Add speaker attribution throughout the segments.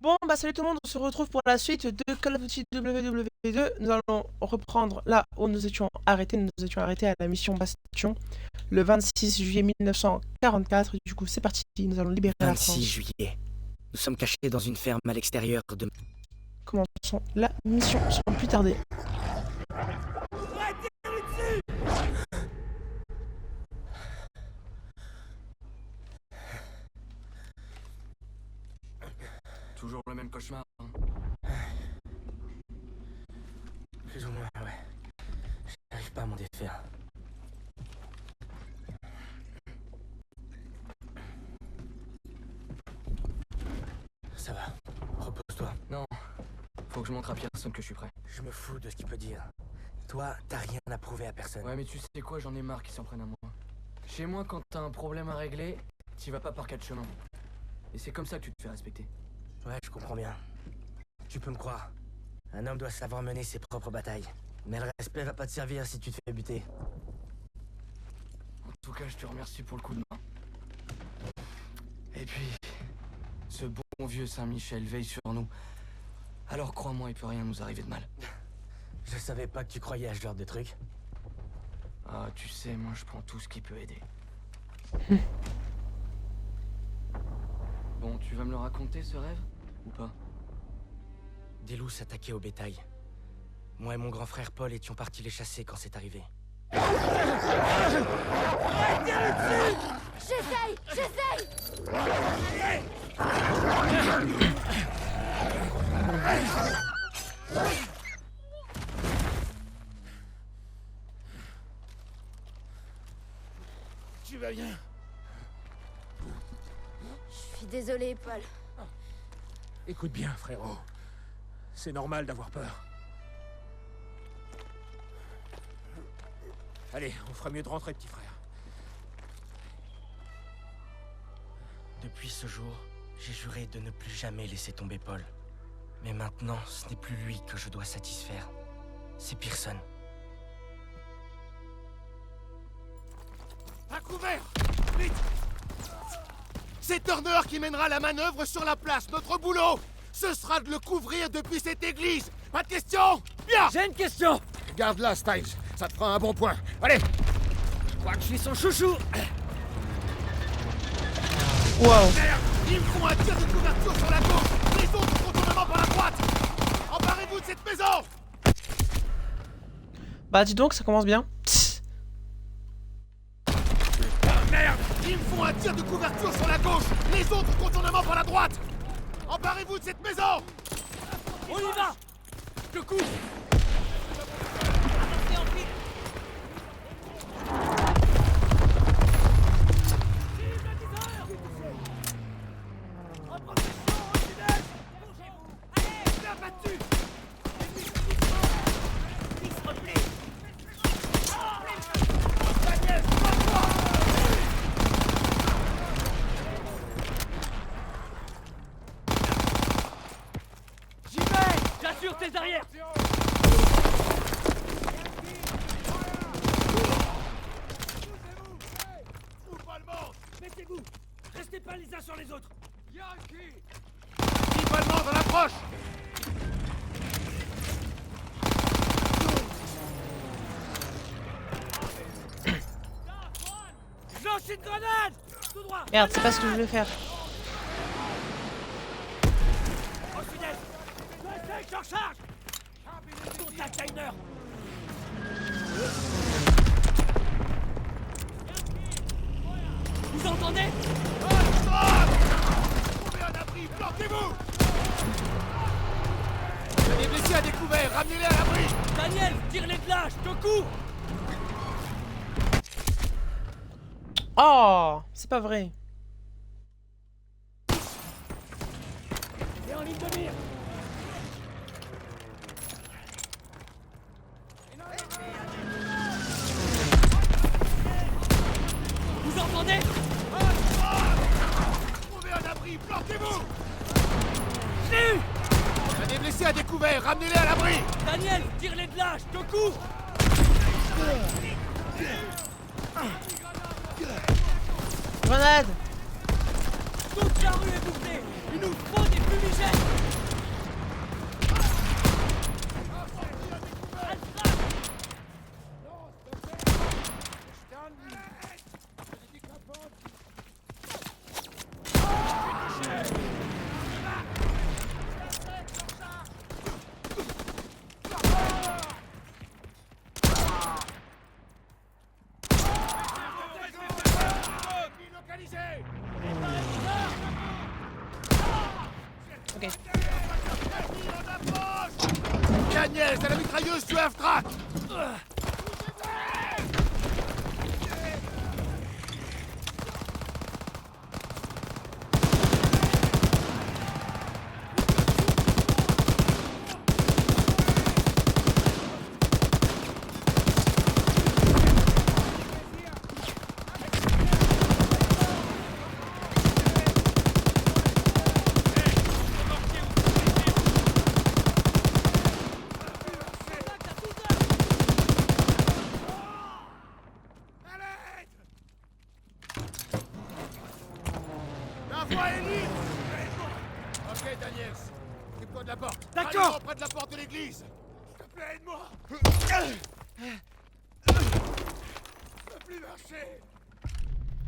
Speaker 1: Bon, bah salut tout le monde, on se retrouve pour la suite de Call of Duty WW2. Nous allons reprendre là où nous étions arrêtés. Nous étions arrêtés à la mission Bastion le 26 juillet 1944. Du coup, c'est parti, nous allons libérer la
Speaker 2: 26
Speaker 1: France.
Speaker 2: juillet. Nous sommes cachés dans une ferme à l'extérieur de...
Speaker 1: Commençons la mission sans plus tarder.
Speaker 3: Toujours le même cauchemar, hein.
Speaker 2: Plus ou moins, ouais. J'arrive pas à m'en défaire. Ça va. Repose-toi.
Speaker 3: Non, faut que je montre à personne que je suis prêt.
Speaker 2: Je me fous de ce qu'il peut dire. Toi, t'as rien à prouver à personne.
Speaker 3: Ouais, mais tu sais quoi, j'en ai marre qu'ils s'en prennent à moi. Chez moi, quand t'as un problème à régler, t'y vas pas par quatre chemins. Et c'est comme ça que tu te fais respecter.
Speaker 2: Ouais, je comprends bien. Tu peux me croire. Un homme doit savoir mener ses propres batailles. Mais le respect va pas te servir si tu te fais buter.
Speaker 3: En tout cas, je te remercie pour le coup de main. Et puis, ce bon vieux Saint-Michel veille sur nous. Alors crois-moi, il peut rien nous arriver de mal.
Speaker 2: Je savais pas que tu croyais à ce genre de truc.
Speaker 3: Ah, tu sais, moi je prends tout ce qui peut aider. Bon, tu vas me le raconter ce rêve ou pas?
Speaker 2: Des loups s'attaquaient au bétail. Moi et mon grand frère Paul étions partis les chasser quand c'est arrivé.
Speaker 4: J'essaye.
Speaker 5: Tu vas bien?
Speaker 4: Je suis désolée, Paul.
Speaker 5: Écoute bien, frérot. C'est normal d'avoir peur. Allez, on fera mieux de rentrer, petit frère.
Speaker 2: Depuis ce jour, j'ai juré de ne plus jamais laisser tomber Paul. Mais maintenant, ce n'est plus lui que je dois satisfaire. C'est Pearson.
Speaker 5: À couvert! Vite! C'est Turner qui mènera la manœuvre sur la place. Notre boulot, ce sera de le couvrir depuis cette église. Pas de question? Bien!
Speaker 2: J'ai une question!
Speaker 5: Garde-la, Styles. Ça te fera un bon point. Allez!
Speaker 2: Je crois que je suis son chouchou!
Speaker 1: Waouh!
Speaker 5: Merde! Ils me font un tir de couverture sur la gauche. Les autres contournement par la droite. Emparez-vous de cette maison!
Speaker 1: Bah dis donc, ça commence bien.
Speaker 5: Merde! Ils me font un tir de couverture sur la gauche. Les autres contournement par la droite. Emparez-vous de cette maison!
Speaker 2: On y va! Je te coupe! J'y vais! J'assure tes arrières! Mettez-vous! Restez pas les uns sur les autres!
Speaker 5: Type allemand dans l'approche!
Speaker 2: Lâche une grenade! Tout droit!
Speaker 1: Merde, c'est pas ce que je voulais faire.
Speaker 2: En finesse! Je recharge! Contact Tyner! Vous entendez?
Speaker 5: Trouvez un abri, plantez-vous! Il y a des blessés à découvert, ramenez-les à l'abri!
Speaker 2: Daniel, tire-les de là, je te cours!
Speaker 1: Oh, c'est pas vrai.
Speaker 2: Et en ligne de mire! Vous entendez?
Speaker 5: Trouvez un abri, plantez-vous!
Speaker 2: Je l'ai eu!
Speaker 5: Il y a des blessés à découvert, ramenez-les à l'abri!
Speaker 2: Daniel, tire-les de là, je te cours!
Speaker 1: Grenade!
Speaker 2: Toute la rue est bouclée! Il nous faut des fumées!
Speaker 6: fumigène!
Speaker 1: Ok.
Speaker 5: Daniel, c'est la mitrailleuse du Half-Track. La voie est libre. Ok, Daniels, occupe-toi de la porte.
Speaker 6: D'accord.
Speaker 5: Allez, près de la porte de l'église. S'il te plaît, aide-moi. Je peux plus marcher.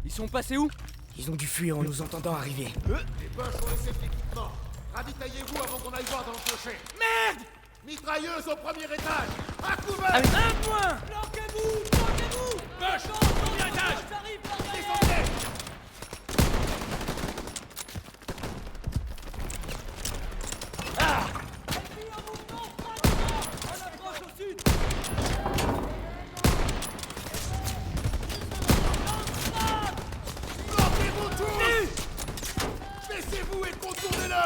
Speaker 6: Ils sont passés où?
Speaker 2: Ils ont dû fuir en nous entendant arriver.
Speaker 5: Les Boches ont laissé de l'équipement. Ravitaillez-vous avant qu'on aille voir dans le clocher.
Speaker 6: Merde!
Speaker 5: Mitrailleuse au premier étage. À couvert.
Speaker 1: Ah oui.
Speaker 6: Un point! Planquez-vous! Planquez-vous! Gauche! Premier étage! J'arrive par derrière!
Speaker 5: Descendez.
Speaker 6: On approche au sud!
Speaker 5: Bloquez-vous tous. Baissez-vous et contournez-le.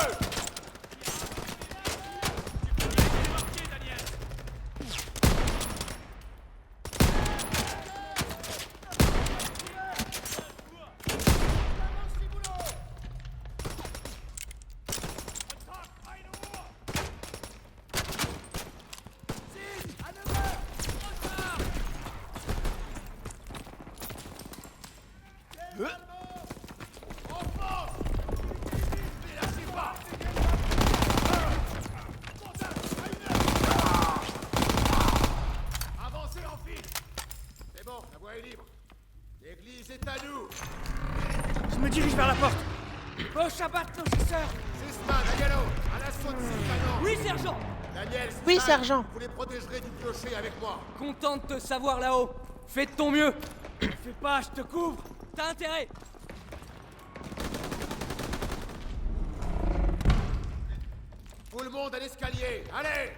Speaker 5: Avancez en file. C'est bon, la voie est libre. L'église est à nous.
Speaker 6: Je me dirige vers la porte. Boche abattre nos chasseurs.
Speaker 5: Sussman, à galop, à l'assaut de ces canons.
Speaker 6: Oui, sergent.
Speaker 5: Daniel,
Speaker 1: Oui,
Speaker 5: Sussman,
Speaker 1: sergent.
Speaker 5: vous les protégerez du clocher avec moi.
Speaker 6: Content de te savoir là-haut. Fais de ton mieux. Fais pas, je te couvre. T'as intérêt.
Speaker 5: Tout le monde à l'escalier, allez.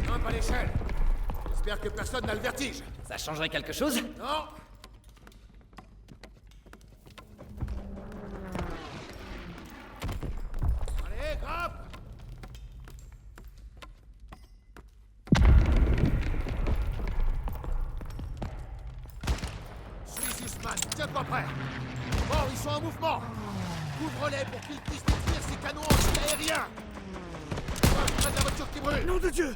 Speaker 5: Grimpe à l'échelle. J'espère que personne n'a le vertige.
Speaker 6: Ça changerait quelque chose?
Speaker 5: Non. Allez, grimpe. Suis Sussman, tiens-toi prêt. Bon, ils sont en mouvement. Couvre-les pour qu'ils puissent détruire ces canons anti-aériens. Toi, près de la voiture qui brûle.
Speaker 6: Nom de Dieu!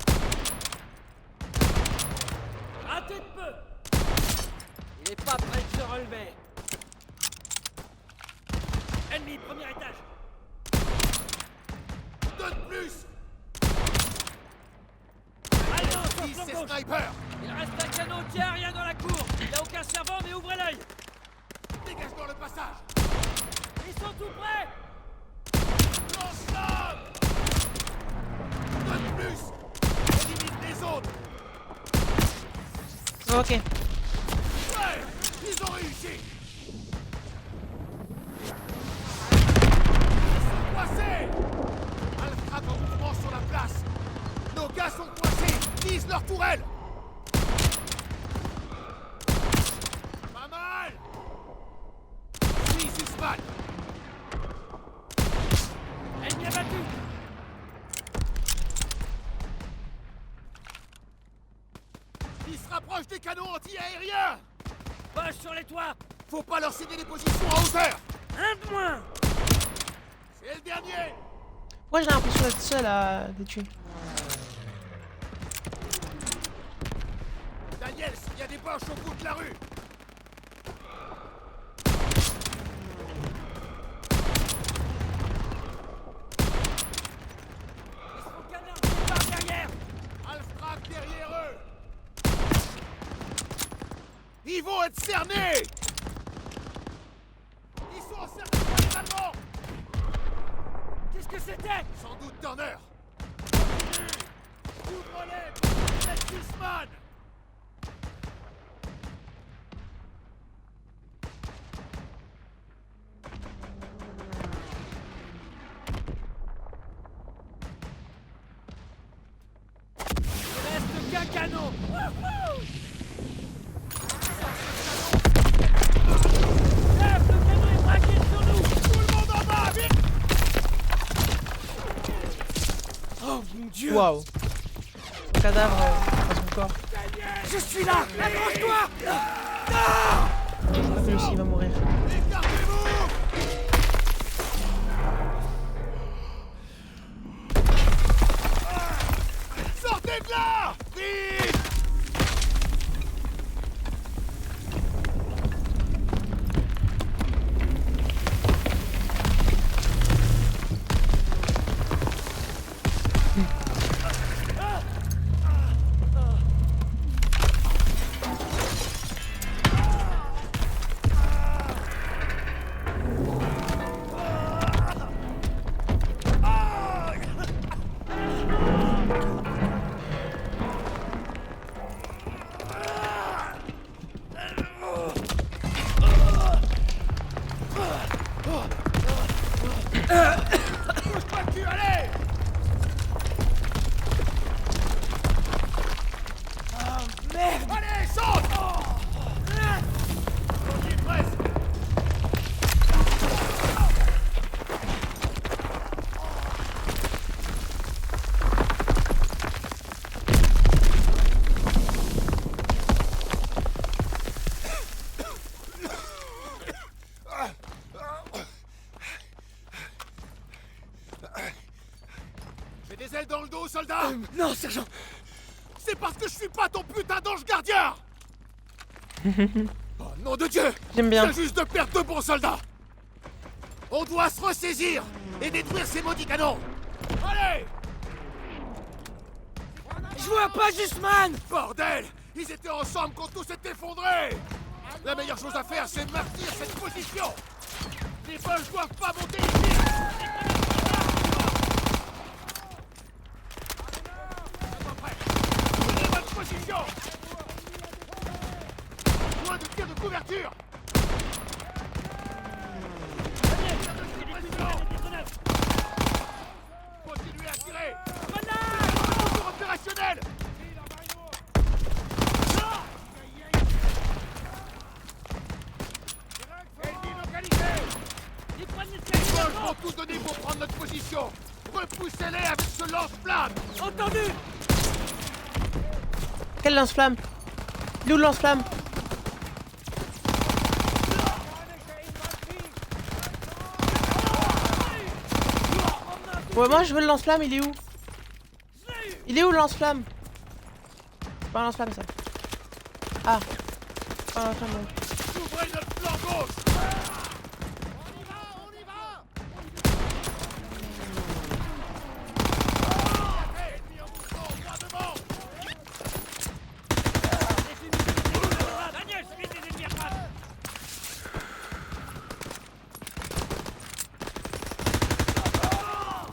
Speaker 6: Raté de peu! Il est pas prêt de se relever. Ennemi, premier étage.
Speaker 5: Deux de plus.
Speaker 6: Allez, on sur
Speaker 5: 10,
Speaker 6: flanc
Speaker 5: c'est
Speaker 6: gauche.
Speaker 5: sniper.
Speaker 6: Il reste un canon anti-aérien dans la cour. Il a aucun servant, mais ouvrez l'œil.
Speaker 5: Dégage-moi le passage.
Speaker 6: Ils sont tout prêts.
Speaker 5: Lance-flamme. Deux de plus. Élimine les autres.
Speaker 1: Ok.
Speaker 5: Ouais, ils ont réussi. Coincés. Half-Track en mouvement sur la place. Nos gars sont coincés. Vise leur tourelle. Pas mal. Suis Sussman.
Speaker 6: Ennemi abattu.
Speaker 5: Ils se rapprochent des canons anti-aériens.
Speaker 6: Boche sur les toits.
Speaker 5: Faut pas leur céder des positions à hauteur.
Speaker 6: Un de moins.
Speaker 5: C'est le dernier.
Speaker 1: Pourquoi j'ai l'impression d'être seul à les tuer?
Speaker 5: Daniels, il y a des Boches au bout de la rue. Ils vont être cernés! Ils sont encerclés par les Allemands!
Speaker 6: Qu'est-ce que c'était?
Speaker 5: Sans doute Turner! Continue! Ouvre-les! Protège Guzman!
Speaker 6: Il reste qu'un canon. Chef, le canon est braqué sur nous.
Speaker 5: Tout le monde en bas! Vite!
Speaker 6: Oh mon Dieu.
Speaker 1: Waouh. Cadavre dans son corps.
Speaker 6: Je suis là. Accroche-toi.
Speaker 1: Je crois que lui aussi il va mourir.
Speaker 5: Écartez-vous! Sortez de là! Vite! Bouge pas le cul, allez!
Speaker 6: Merde.
Speaker 5: Allez, saute! On y est presque! J'ai des ailes dans le dos, soldat!
Speaker 6: Non, sergent.
Speaker 5: C'est parce que je suis pas ton putain d'ange gardien! Oh nom de Dieu!
Speaker 1: J'aime bien.
Speaker 5: C'est juste de perdre de bons soldats! On doit se ressaisir et détruire ces maudits canons! Allez!
Speaker 6: Je vois pas Guzman.
Speaker 5: Bordel! Ils étaient ensemble quand tout s'est effondré! La meilleure chose à faire, c'est maintenir cette position! Les Boches doivent pas monter ici! Prenez votre position! Moins de tir de couverture! Continuez à tirer! Retour opérationnel! Ennemi localisé!
Speaker 6: Ils prennent les
Speaker 5: Les Boches vont tout donner pour prendre notre position! Repoussez-les avec ce lance-flamme!
Speaker 6: Entendu.
Speaker 1: Quel lance-flamme? Il est où le lance-flamme? Ouais, moi je veux le lance-flamme, il est où? Il est où le lance-flamme? C'est pas un lance-flamme ça. Ah. C'est pas un lance-flamme. Non.
Speaker 5: Ouvrez notre flanc gauche! Ennemi en mouvement, droit devant!
Speaker 6: Daniel, je des ennemis à face.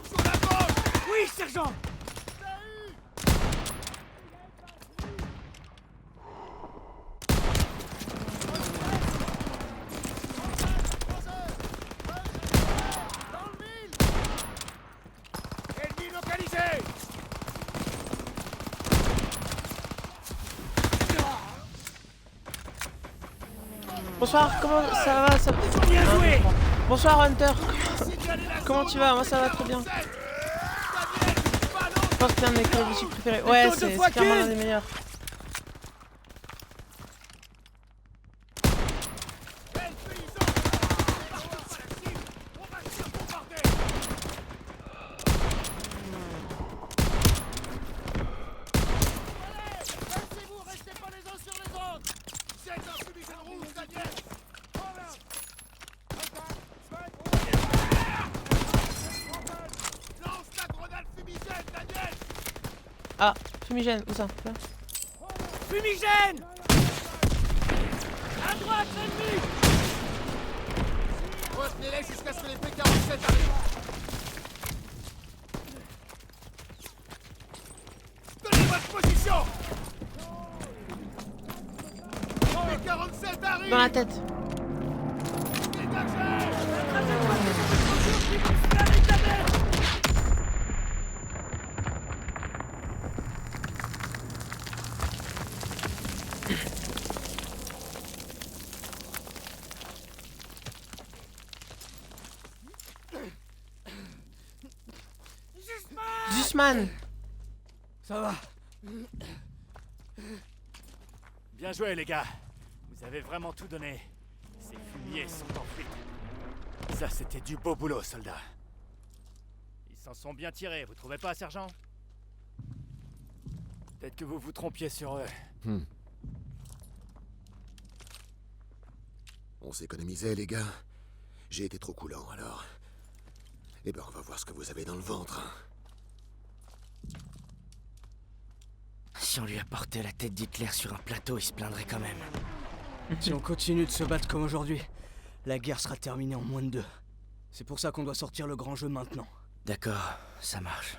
Speaker 5: Sur la gauche!
Speaker 6: Oui, sergent.
Speaker 5: Ennemi localisé!
Speaker 1: Bonsoir, comment ça va ça...
Speaker 6: Bien joué.
Speaker 1: Bonsoir Hunter. Comment tu vas? Moi ça va très bien. Je pense que c'est un de mes Call of Duty préférés. Ouais, c'est clairement l'un des meilleurs.
Speaker 5: Laissez-vous, restez pas les uns sur les autres! C'est un fumigène rouge, Daniel! Lance la grenade fumigène, Daniel!
Speaker 1: Ah, fumigène, où ça? Là.
Speaker 6: Fumigène. droite, l'ennemi!
Speaker 5: Retenez-les jusqu'à ce que les P-47 arrivent. Tenez votre position. P-47 arrive.
Speaker 1: Dans la tête.
Speaker 5: Dégagez.
Speaker 1: Zussman.
Speaker 6: Ça va.
Speaker 7: Bien joué, les gars. Vous avez vraiment tout donné. Ces fumiers sont en fuite. Ça, c'était du beau boulot, soldats. Ils s'en sont bien tirés, vous trouvez pas, sergent? Peut-être que vous vous trompiez sur eux.
Speaker 5: On s'économisait, les gars. J'ai été trop coulant, alors. Eh ben, on va voir ce que vous avez dans le ventre.
Speaker 2: Si on lui apportait la tête d'Hitler sur un plateau, il se plaindrait quand même.
Speaker 6: Si on continue de se battre comme aujourd'hui, la guerre sera terminée en moins de 2. C'est pour ça qu'on doit sortir le grand jeu maintenant.
Speaker 2: D'accord, ça marche.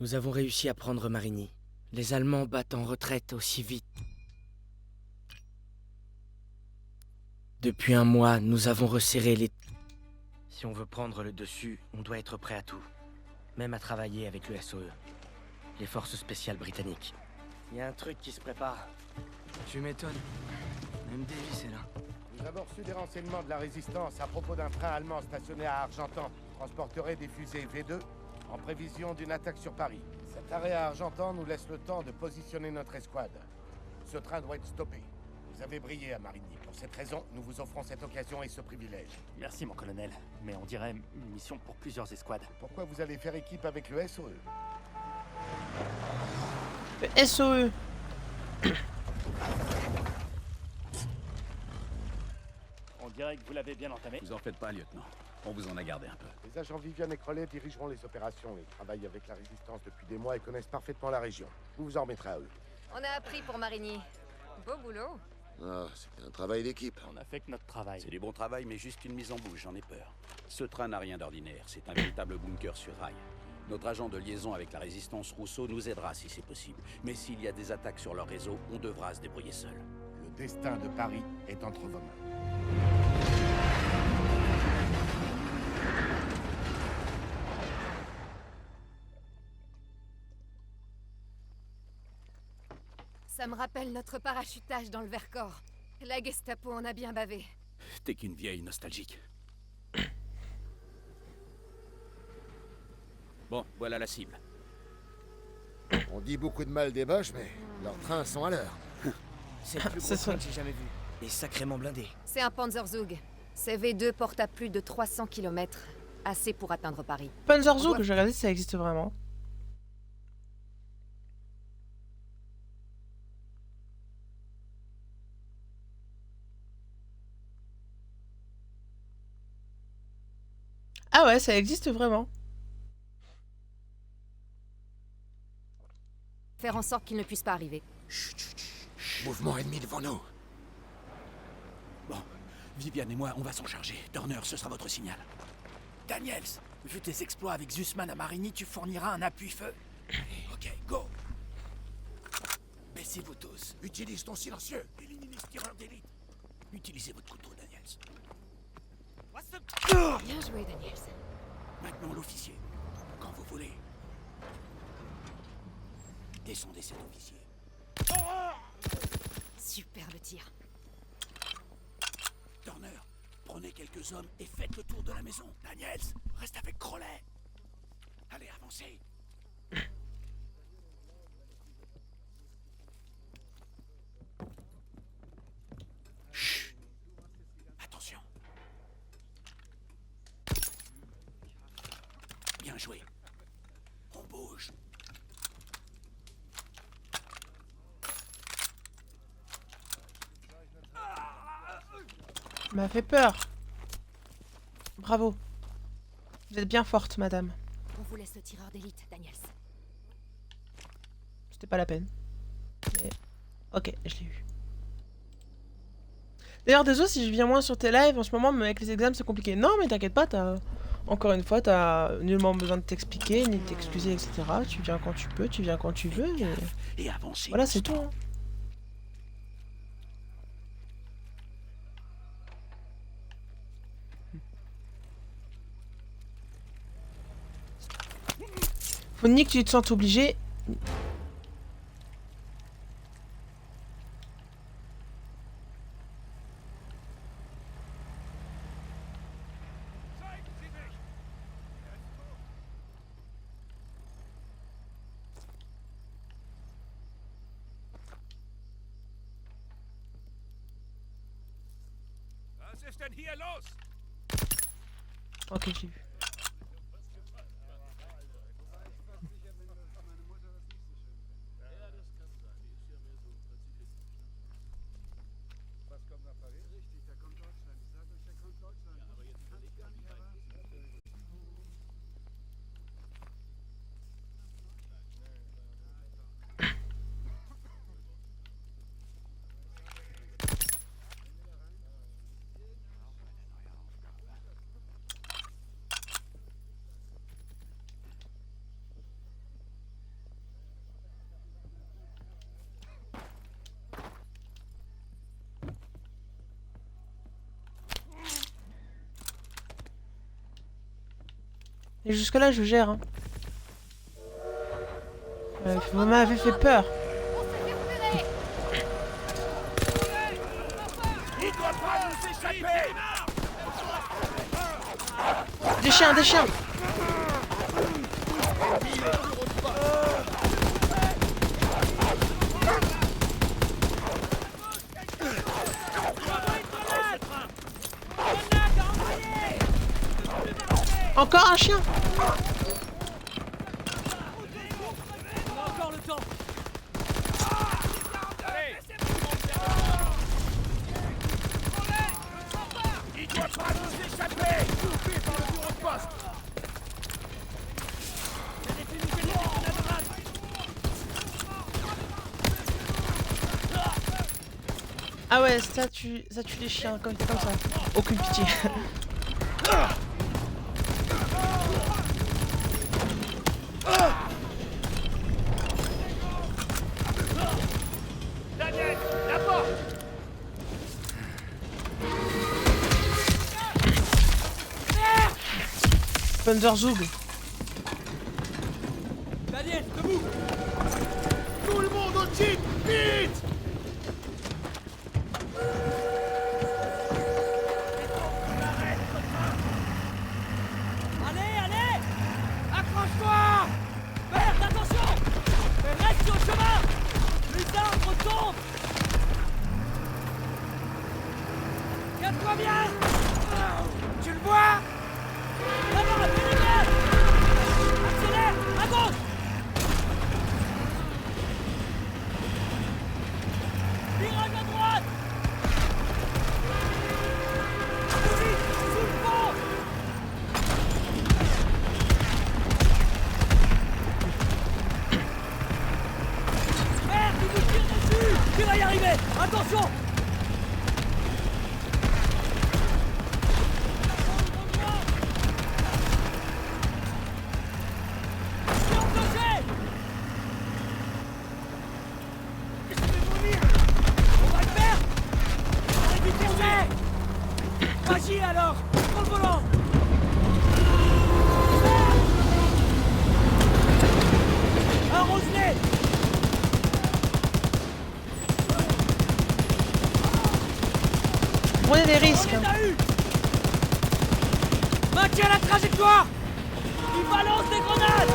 Speaker 2: Nous avons réussi à prendre Marigny. Les Allemands battent en retraite aussi vite. Depuis un mois, nous avons resserré les... Si on veut prendre le dessus, on doit être prêt à tout. Même à travailler avec le SOE. Les forces spéciales britanniques. Il y a un truc qui se prépare.
Speaker 3: Tu m'étonnes. Même Davis est là.
Speaker 5: Nous avons reçu des renseignements de la résistance à propos d'un train allemand stationné à Argentan qui transporterait des fusées V2 en prévision d'une attaque sur Paris. Cet arrêt à Argentan nous laisse le temps de positionner notre escouade. Ce train doit être stoppé. Vous avez brillé à Marigny. Pour cette raison, nous vous offrons cette occasion et ce privilège.
Speaker 7: Merci, mon colonel. Mais on dirait une mission pour plusieurs escouades.
Speaker 5: Pourquoi vous allez faire équipe avec le SOE?
Speaker 1: Le SOE.
Speaker 7: On dirait que vous l'avez bien entamé.
Speaker 8: Vous en faites pas, lieutenant. On vous en a gardé un peu.
Speaker 5: Les agents Vivian et Crowley dirigeront les opérations. Ils travaillent avec la résistance depuis des mois et connaissent parfaitement la région. Vous vous en remettrez à eux.
Speaker 4: On a appris pour Marigny. Beau boulot.
Speaker 5: Ah, c'est un travail d'équipe.
Speaker 7: On a fait que notre travail.
Speaker 8: C'est du bon travail, mais juste une mise en bouche, j'en ai peur. Ce train n'a rien d'ordinaire, c'est un véritable bunker sur rail. Notre agent de liaison avec la résistance Rousseau nous aidera si c'est possible. Mais s'il y a des attaques sur leur réseau, on devra se débrouiller seul.
Speaker 5: Le destin de Paris est entre vos mains.
Speaker 4: Ça me rappelle notre parachutage dans le Vercors. La Gestapo en a bien bavé.
Speaker 8: T'es qu'une vieille nostalgique. Bon, voilà la cible.
Speaker 5: On dit beaucoup de mal des Boches, mais leurs trains sont à l'heure.
Speaker 2: C'est le plus
Speaker 1: C'est
Speaker 2: gros
Speaker 1: ça.
Speaker 2: train que j'ai jamais vu. Et sacrément blindé.
Speaker 4: C'est un Panzerzug. Ces V2 portent à plus de 300 km. Assez pour atteindre Paris.
Speaker 1: Panzerzug, j'ai regardé si ça existe vraiment. Ah ouais, ça existe vraiment.
Speaker 4: Faire en sorte qu'ils ne puissent pas arriver.
Speaker 5: Mouvement ennemi devant nous.
Speaker 8: Bon, Viviane et moi, on va s'en charger. Turner, ce sera votre signal. Daniels, vu tes exploits avec Zussman à Marigny, tu fourniras un appui-feu. Ok, go. Baissez-vous tous.
Speaker 5: Utilise ton silencieux.
Speaker 8: Éliminez ce tireur d'élite. Utilisez votre couteau, Daniels.
Speaker 4: Bien joué, Daniels.
Speaker 8: Maintenant, l'officier. Quand vous voulez. Descendez cet officier.
Speaker 4: Superbe tir.
Speaker 8: Turner, prenez quelques hommes et faites le tour de la maison. Daniels, reste avec Crowley. Allez, avancez. Chut. Attention. Bien joué. On bouge.
Speaker 1: M'a fait peur. Bravo. Vous êtes bien forte, madame.
Speaker 4: On vous laisse le tireur d'élite, Daniels.
Speaker 1: C'était pas la peine. Mais... Ok, je l'ai eu. D'ailleurs, désolé si je viens moins sur tes lives en ce moment, mais avec les examens c'est compliqué. Non, mais t'inquiète pas, encore une fois, t'as nullement besoin de t'expliquer, ni de t'excuser, etc. Tu viens quand tu peux, tu viens quand tu veux,
Speaker 8: Et avancez.
Speaker 1: voilà, c'est tout. Hein. Faut ni que tu te sentes obligé. Ok, j'ai vu. Et jusque là je gère. Hein. Vous m'avez fait peur. Des chiens, des chiens. Encore un chien.
Speaker 6: Encore le temps.
Speaker 5: Il doit pas nous échapper. Coupé par le bureau de poste.
Speaker 1: Ah ouais, ça tue les chiens comme ça. Aucune pitié.
Speaker 5: Daniel, la porte.
Speaker 1: Panzerzoug.
Speaker 6: Daniel, debout.
Speaker 5: Tout le monde au jeep, vite.
Speaker 6: Allez, allez. Accroche-toi. Merde, attention. Reste sur le chemin. Les arbres tombent. Garde-toi bien. Tu le vois? Là-bas, Pénélope. Accélère, à gauche. Virage à droite. Plus vite, sous le pont. Merde, il nous tire dessus. Tu vas y arriver. Attention. Magie alors! Prends le volant! Arrose-les!
Speaker 1: Prenez des risques.
Speaker 6: On les a eu! Maintiens la trajectoire! Il balance des grenades!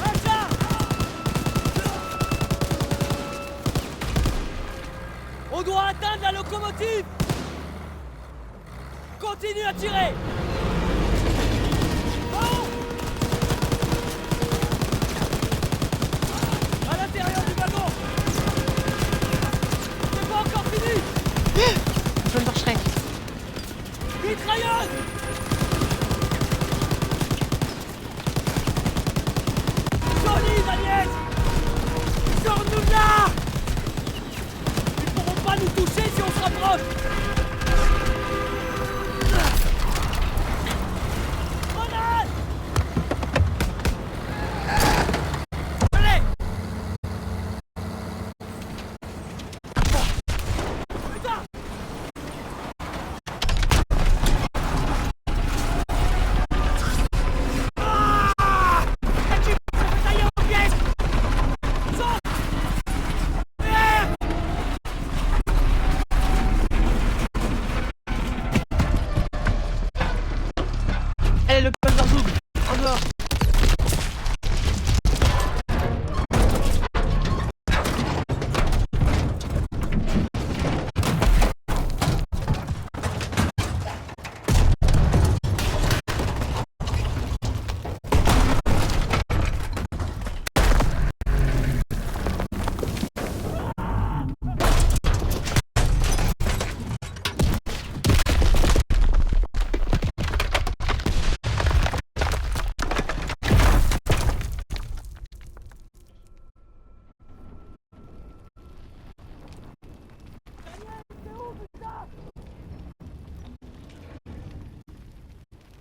Speaker 6: Alza! On doit atteindre la locomotive! Continue à tirer! Oh! À l'intérieur du wagon! C'est pas encore fini!
Speaker 1: Je ne marcherai.
Speaker 6: Mitrailleuse! nous toucher si on se rapproche. Grenade! Allez! Putain!
Speaker 1: Allez, le code leur double. En dehors.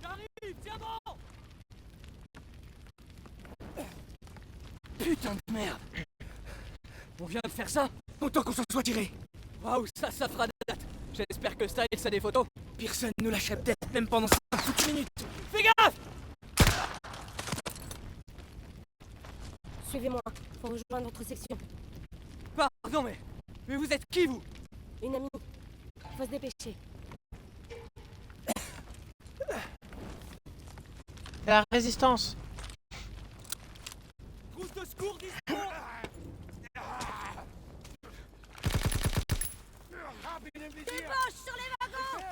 Speaker 6: J'arrive, tiens bon! Putain de merde! On vient de faire ça?
Speaker 2: Autant qu'on s'en soit tiré.
Speaker 6: Waouh, ça fera date! J'espère que Style a des photos.
Speaker 2: Personne nous lâcherait peut-être même pendant 5 foutues minutes.
Speaker 6: Fais gaffe!
Speaker 9: Suivez-moi, faut rejoindre votre section.
Speaker 6: Pardon, mais vous êtes qui, vous?
Speaker 9: Une amie. Faut se dépêcher.
Speaker 1: La résistance.
Speaker 6: Trousse de secours, dispo!
Speaker 9: Débauche sur les wagons!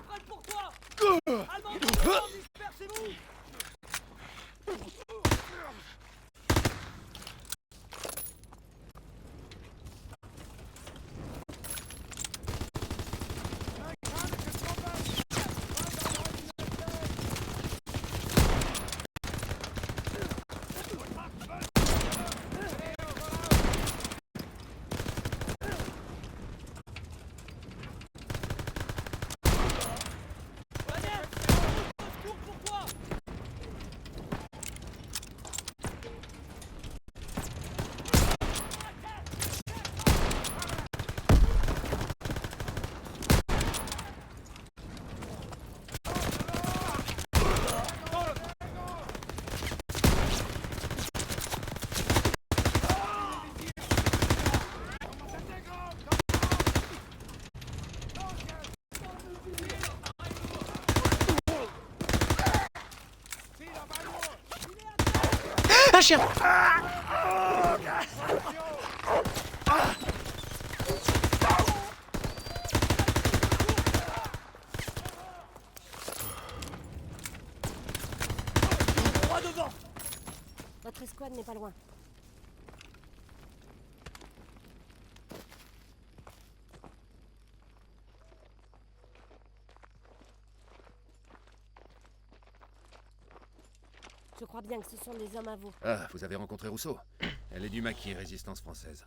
Speaker 6: Prête pour toi! Allemand, dispersez-vous!
Speaker 1: Un chien.
Speaker 6: Droit devant!
Speaker 9: Votre escouade n'est pas loin. Je crois bien que ce sont des hommes à vous.
Speaker 10: Ah, vous avez rencontré Rousseau? Elle est du maquis Résistance française.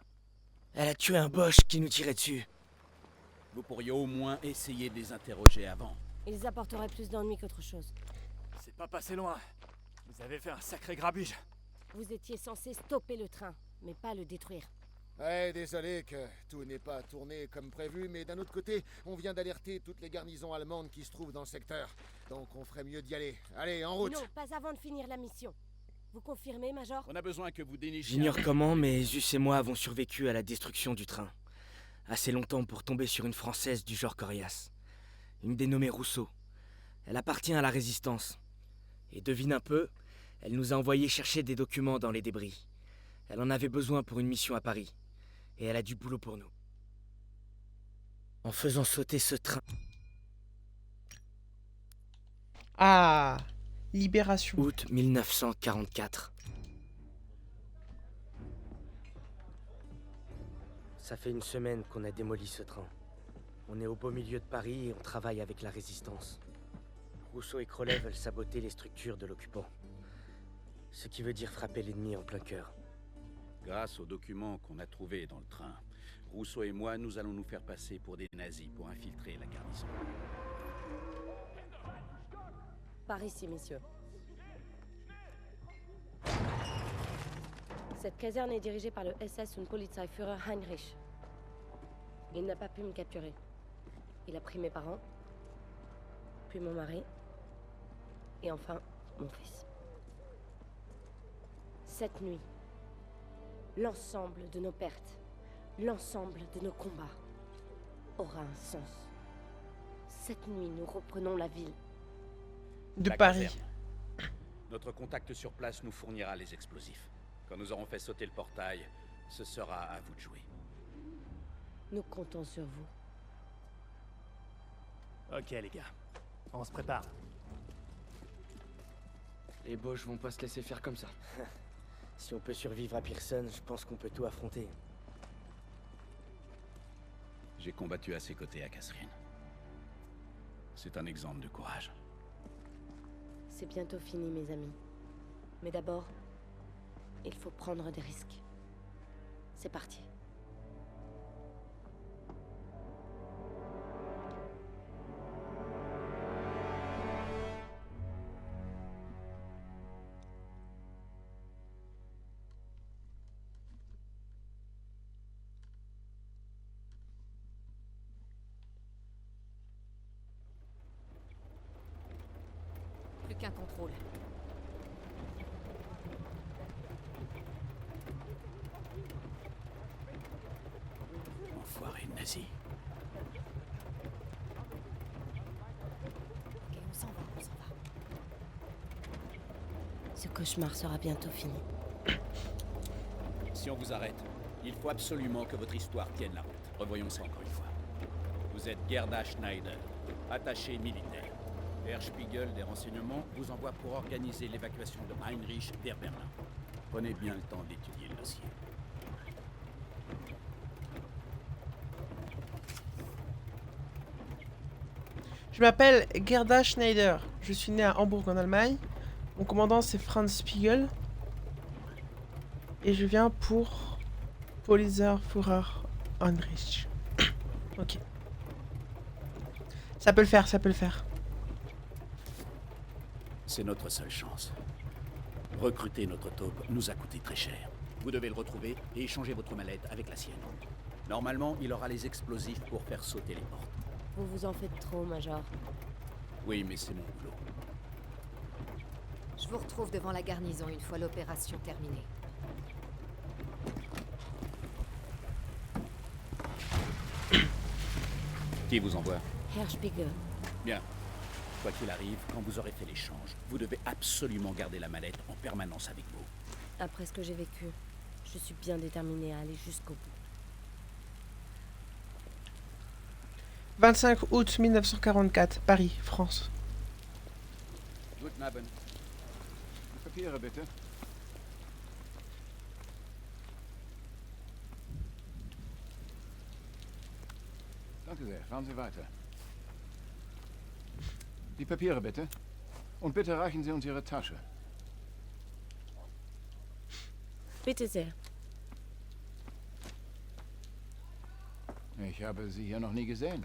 Speaker 2: Elle a tué un Boche qui nous tirait dessus.
Speaker 8: Vous pourriez au moins essayer de les interroger avant.
Speaker 9: Ils apporteraient plus d'ennuis qu'autre chose.
Speaker 7: C'est pas passé loin. Vous avez fait un sacré grabuge.
Speaker 9: Vous étiez censé stopper le train, mais pas le détruire.
Speaker 5: Ouais, désolé que tout n'ait pas tourné comme prévu, mais d'un autre côté, on vient d'alerter toutes les garnisons allemandes qui se trouvent dans le secteur. Donc on ferait mieux d'y aller. Allez, en route!
Speaker 9: Non, pas avant de finir la mission. Vous confirmez, Major?
Speaker 8: On a besoin que vous dénichiez...
Speaker 2: J'ignore comment, mais Zus et moi avons survécu à la destruction du train. Assez longtemps pour tomber sur une Française du genre Corias. Une dénommée Rousseau. Elle appartient à la Résistance. Et devine un peu, elle nous a envoyé chercher des documents dans les débris. Elle en avait besoin pour une mission à Paris. Et elle a du boulot pour nous. En faisant sauter ce train.
Speaker 1: Ah, Libération.
Speaker 2: Août 1944. Ça fait une semaine qu'on a démoli ce train. On est au beau milieu de Paris et on travaille avec la résistance. Rousseau et Crowley veulent saboter les structures de l'occupant. Ce qui veut dire frapper l'ennemi en plein cœur.
Speaker 8: Grâce aux documents qu'on a trouvés dans le train, Rousseau et moi, nous allons nous faire passer pour des nazis pour infiltrer la garnison.
Speaker 9: Par ici, messieurs. Cette caserne est dirigée par le SS und Polizeiführer Heinrich. Il n'a pas pu me capturer. Il a pris mes parents, puis mon mari, et enfin, mon fils. Cette nuit, l'ensemble de nos pertes, l'ensemble de nos combats aura un sens. Cette nuit, nous reprenons la ville.
Speaker 1: De
Speaker 8: La
Speaker 1: Paris.
Speaker 8: caserne. Notre contact sur place nous fournira les explosifs. Quand nous aurons fait sauter le portail, ce sera à vous de jouer.
Speaker 9: Nous comptons sur vous.
Speaker 7: Ok les gars, on se prépare.
Speaker 6: Les Boches vont pas se laisser faire comme ça.
Speaker 2: Si on peut survivre à Pearson, je pense qu'on peut tout affronter.
Speaker 8: J'ai combattu à ses côtés à Catherine. C'est un exemple de courage.
Speaker 9: C'est bientôt fini, mes amis. Mais d'abord, il faut prendre des risques. C'est parti.
Speaker 4: Plus qu'un contrôle.
Speaker 8: Enfoiré de nazi.
Speaker 4: Ok, on s'en va, on s'en va.
Speaker 9: Ce cauchemar sera bientôt fini.
Speaker 8: Si on vous arrête, il faut absolument que votre histoire tienne la route. Revoyons ça encore une fois. Vous êtes Gerda Schneider, attaché militaire. Herr Spiegel des renseignements vous envoie pour organiser l'évacuation de Heinrich vers Berlin. Prenez bien le temps d'étudier le dossier.
Speaker 1: Je m'appelle Gerda Schneider. Je suis née à Hambourg en Allemagne. Mon commandant c'est Franz Spiegel. Et je viens pour Polizeiführer Heinrich. Ok. Ça peut le faire, ça peut le faire.
Speaker 8: C'est notre seule chance. Recruter notre taupe nous a coûté très cher. Vous devez le retrouver et échanger votre mallette avec la sienne. Normalement, il aura les explosifs pour faire sauter les portes.
Speaker 9: Vous vous en faites trop, Major.
Speaker 8: Oui, mais c'est mon boulot.
Speaker 4: Je vous retrouve devant la garnison une fois l'opération terminée.
Speaker 8: Qui vous envoie?
Speaker 9: Herr Spiegel,
Speaker 8: Bien. Quoi qu'il arrive, quand vous aurez fait l'échange, vous devez absolument garder la mallette en permanence avec vous.
Speaker 9: après ce que j'ai vécu, je suis bien déterminée à aller jusqu'au bout.
Speaker 1: 25 août 1944, Paris, France.
Speaker 10: Guten Abend. Papiere bitte. Danke sehr. Fahren Sie weiter. Die Papiere bitte. Und bitte reichen Sie uns Ihre Tasche.
Speaker 9: Bitte sehr.
Speaker 10: Ich habe Sie hier noch nie gesehen.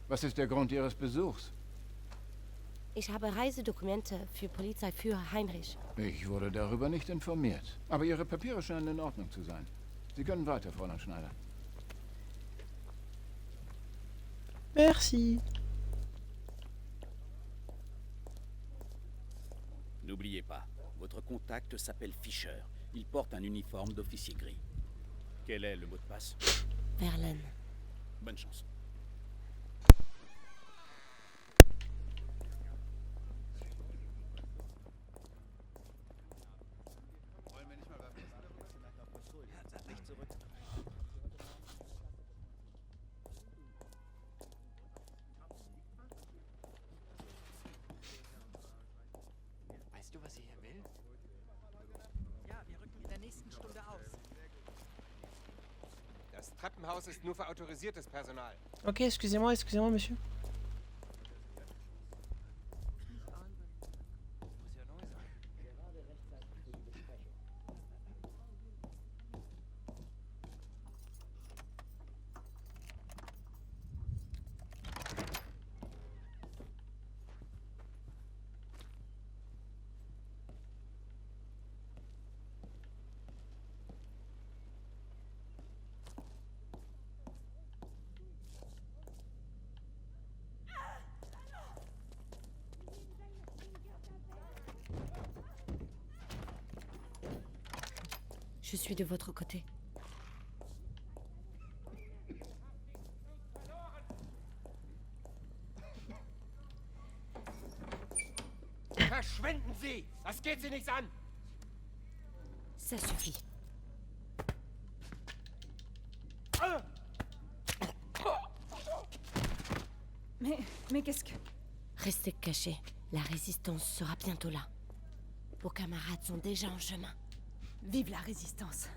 Speaker 10: Was ist der Grund Ihres Besuchs?
Speaker 9: Ich habe Reisedokumente für Polizeiführer Heinrich.
Speaker 10: Ich wurde darüber nicht informiert. Aber Ihre Papiere scheinen in Ordnung zu sein. Sie können weiter, Fräulein Schneider.
Speaker 1: Merci.
Speaker 8: N'oubliez pas, votre contact s'appelle Fischer. Il porte un uniforme d'officier gris. Quel est le mot de passe?
Speaker 9: Verlaine.
Speaker 8: Bonne chance.
Speaker 11: Treppenhaus ist nur für autorisiertes Personal.
Speaker 1: Ok, excusez-moi, monsieur.
Speaker 9: Je suis de votre côté.
Speaker 11: Verschwinden Sie! Das geht Sie nichts an!
Speaker 9: Ça suffit.
Speaker 4: Mais qu'est-ce que...
Speaker 9: Restez cachés. La résistance sera bientôt là. Vos camarades sont déjà en chemin.
Speaker 4: Vive la résistance.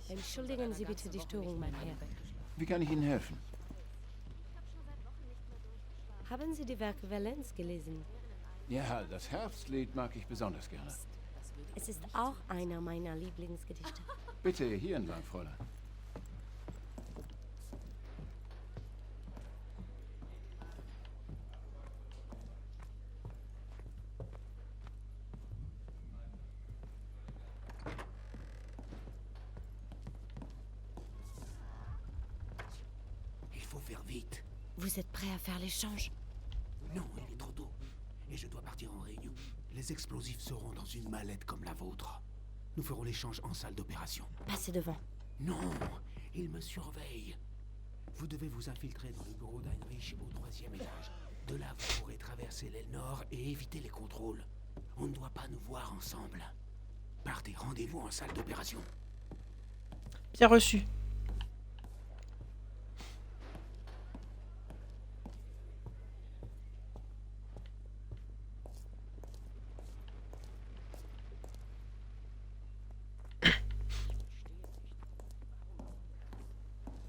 Speaker 9: Entschuldigen Sie bitte die Störung, mein Herr.
Speaker 10: Wie kann ich Ihnen helfen?
Speaker 9: Haben Sie die Werke Valens gelesen?
Speaker 10: Ja, das Herbstlied mag ich besonders gerne.
Speaker 9: Es ist auch einer meiner Lieblingsgedichte.
Speaker 10: Bitte hier entlang, Fräulein.
Speaker 9: Vous êtes prêt à faire l'échange?
Speaker 12: Non, il est trop tôt. Et je dois partir en réunion. Les explosifs seront dans une mallette comme la vôtre. Nous ferons l'échange en salle d'opération.
Speaker 9: Passez devant.
Speaker 12: Non, il me surveille. Vous devez vous infiltrer dans le bureau d'Heinrich au 3e étage. De là, vous pourrez traverser l'aile nord et éviter les contrôles. On ne doit pas nous voir ensemble. Partez, rendez-vous en salle d'opération.
Speaker 1: Bien reçu.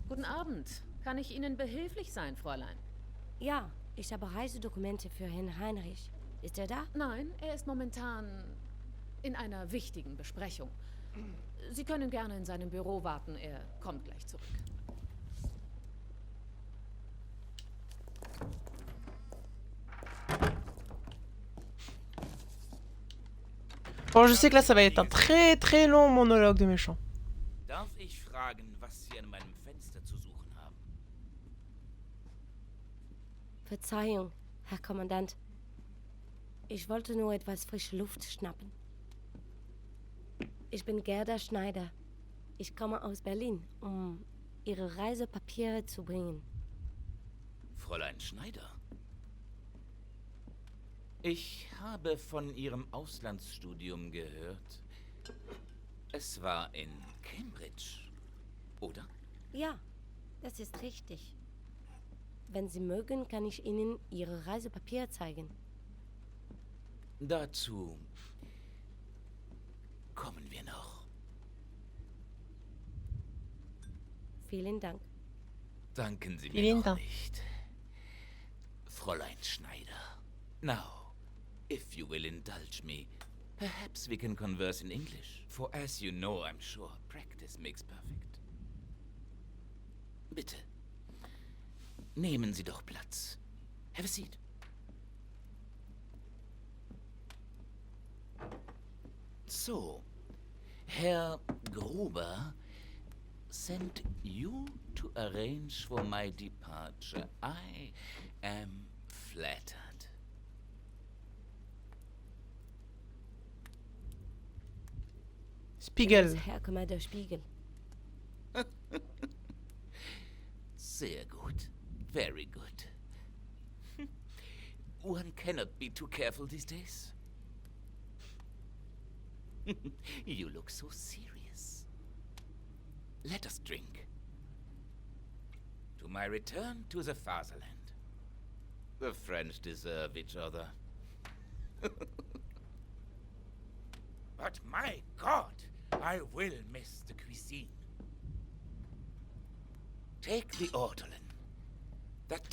Speaker 13: Guten Abend. Kann ich Ihnen behilflich sein, Fräulein?
Speaker 9: Ja, ich habe Reisedokumente für Herrn Heinrich. Ist er da?
Speaker 13: Nein, er ist momentan in einer wichtigen Besprechung. Sie können gerne in seinem Büro warten, er kommt gleich zurück.
Speaker 1: Bon, je sais que là, ça va être un très très long monologue de méchant.
Speaker 14: Darf ich fragen, was Sie an meinem Fenster zu suchen haben?
Speaker 9: Verzeihung, Herr Kommandant. Ich wollte nur etwas frische Luft schnappen. Ich bin Gerda Schneider. Ich komme aus Berlin, um Ihre Reisepapiere zu bringen.
Speaker 14: Fräulein Schneider? Ich habe von Ihrem Auslandsstudium gehört. Es war in Cambridge, oder?
Speaker 9: Ja, das ist richtig. Wenn Sie mögen, kann ich Ihnen Ihre Reisepapiere zeigen.
Speaker 14: Dazu kommen wir noch.
Speaker 9: Vielen Dank.
Speaker 14: Danken Sie mir noch nicht. Fräulein Schneider. Now, if you will indulge me, perhaps we can converse in English. For as you know, I'm sure, practice makes perfect. Bitte, nehmen Sie doch Platz. Have a seat. So, Herr Gruber sent you to arrange for my departure. I am flattered.
Speaker 1: Spiegel.
Speaker 9: Herr Commander Spiegel.
Speaker 14: Sehr gut. Very good. One cannot be too careful these days. You look so serious. Let us drink. To my return to the fatherland. The French deserve each other. But my God, I will miss the cuisine. Take the ortolan.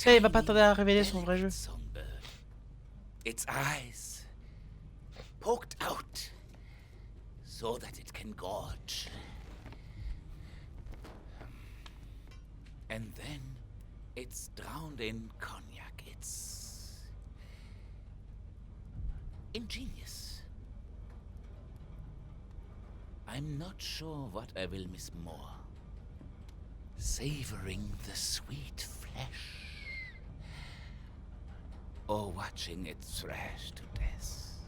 Speaker 1: Eh, il va pas tarder à révéler son vrai jeu.
Speaker 14: Songbird. Its eyes poked out so that it can gorge. And then it's drowned in cognac. It's ingenious. I'm not sure what I will miss more. Savoring the sweet flesh. Or watching it thrash to death.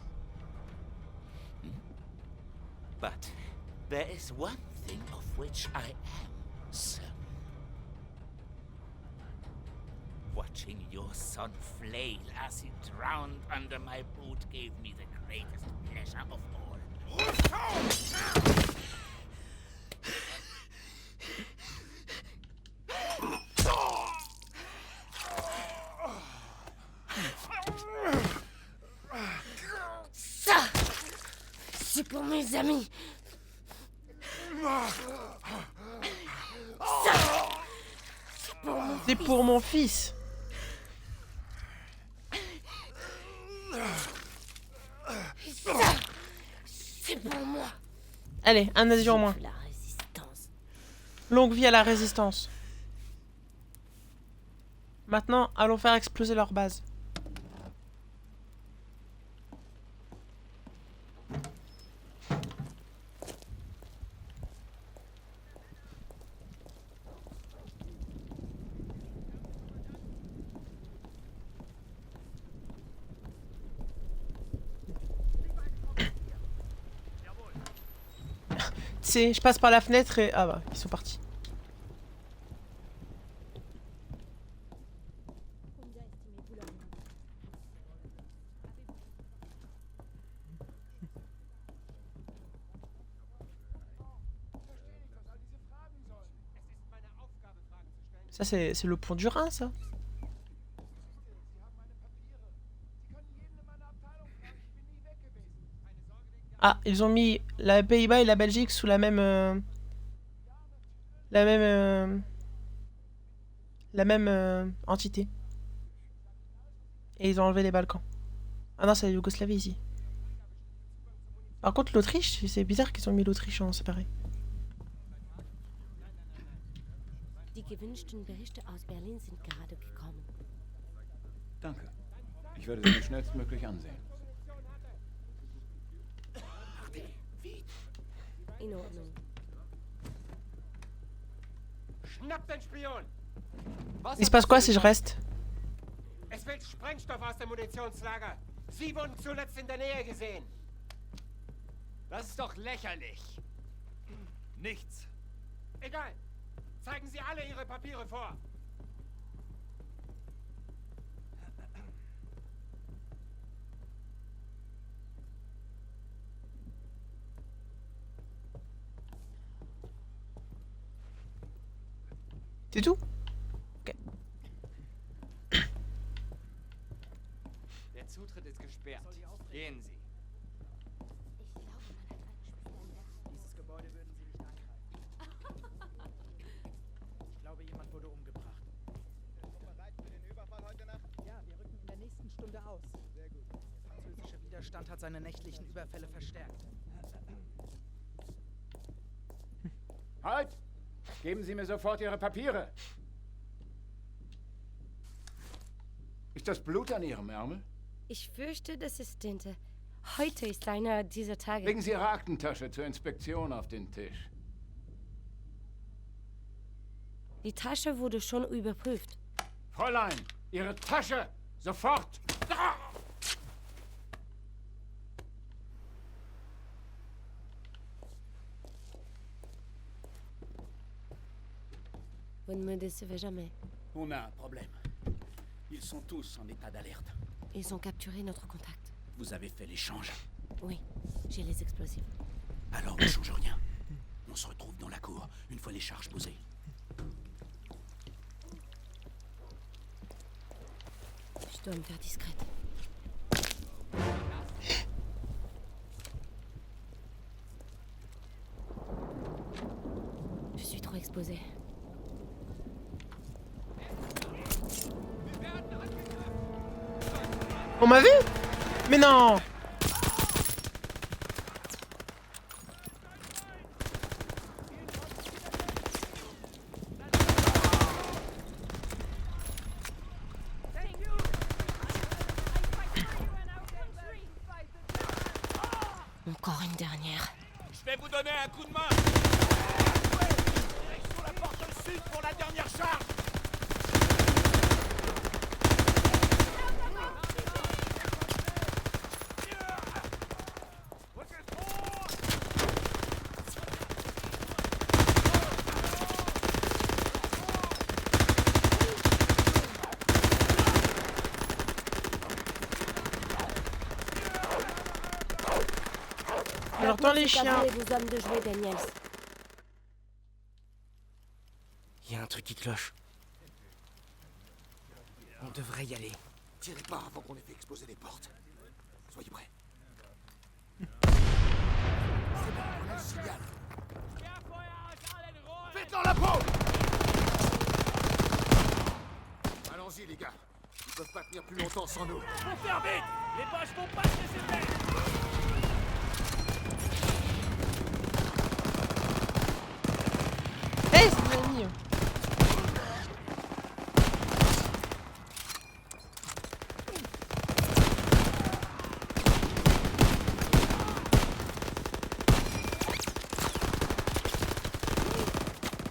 Speaker 14: But there is one thing of which I am certain. Watching your son flail as he drowned under my boot gave me the greatest pleasure of all.
Speaker 9: Ça, c'est pour mes amis. Ça,
Speaker 1: c'est pour mon fils.
Speaker 9: Ça, c'est pour moi.
Speaker 1: Allez, un nazi en moins.
Speaker 9: La résistance.
Speaker 1: Longue vie à la résistance. Maintenant, allons faire exploser leur base. Je passe par la fenêtre et... Ah bah, ils sont partis. Ça, c'est le pont du Rhin, ça. Ah, ils ont mis la Pays-Bas et la Belgique sous la même entité. Et ils ont enlevé les Balkans. Ah non, c'est la Yougoslavie ici. Par contre, l'Autriche, c'est bizarre qu'ils ont mis l'Autriche en séparé.
Speaker 9: Die gewünschten Berichte aus Berlin sind gerade gekommen.
Speaker 10: Danke. Ich werde sie mir schnellstmöglich ansehen.
Speaker 9: In Ordnung.
Speaker 11: Schnappt den Spion!
Speaker 1: Il se passe quoi si je reste?
Speaker 11: Es fehlt Sprengstoff aus dem Munitionslager. Sie wurden zuletzt in der Nähe gesehen. Das ist doch lächerlich. Nichts. Egal. Zeigen Sie alle Ihre Papiere vor.
Speaker 1: C'est tout? Ok.
Speaker 11: Der Zutritt ist gesperrt. Gehen Sie.
Speaker 15: Dieses Gebäude würden Sie nicht angreifen. Ich glaube, jemand wurde umgebracht. Bereit für den Überfall heute Nacht? Ja, wir rücken in der nächsten Stunde aus. Sehr gut. Der französische Widerstand hat seine nächtlichen Überfälle verstärkt.
Speaker 10: Halt! Geben Sie mir sofort Ihre Papiere. Ist das Blut an Ihrem Ärmel?
Speaker 9: Ich fürchte, das ist Tinte. Heute ist einer dieser Tage.
Speaker 10: Legen Sie Ihre Aktentasche zur Inspektion auf den Tisch.
Speaker 9: Die Tasche wurde schon überprüft.
Speaker 10: Fräulein, Ihre Tasche! Sofort!
Speaker 9: Vous ne me décevez jamais.
Speaker 8: On a un problème. Ils sont tous en état d'alerte.
Speaker 9: Ils ont capturé notre contact.
Speaker 8: Vous avez fait l'échange.
Speaker 9: Oui, j'ai les explosifs.
Speaker 8: Alors ne change rien. On se retrouve dans la cour, une fois les charges posées.
Speaker 9: Je dois me faire discrète. Je suis trop exposée.
Speaker 1: On m'a vu? Mais non!
Speaker 9: Encore une dernière.
Speaker 11: Je vais vous donner un coup de main. Direction la porte sud pour la dernière charge.
Speaker 1: J'entends les chiens.
Speaker 9: Vos hommes de jouer, Daniels.
Speaker 2: Il y a un truc qui cloche. On devrait y aller.
Speaker 11: Tirez pas avant qu'on ait fait exploser les portes. Soyez prêts. C'est bon, on a le signal. Faites-leur la peau! Allons-y, les gars. Ils peuvent pas tenir plus longtemps sans nous. Faut faire vite! Les poches vont pas se laisser faire!
Speaker 1: Hey, c'est mon ami.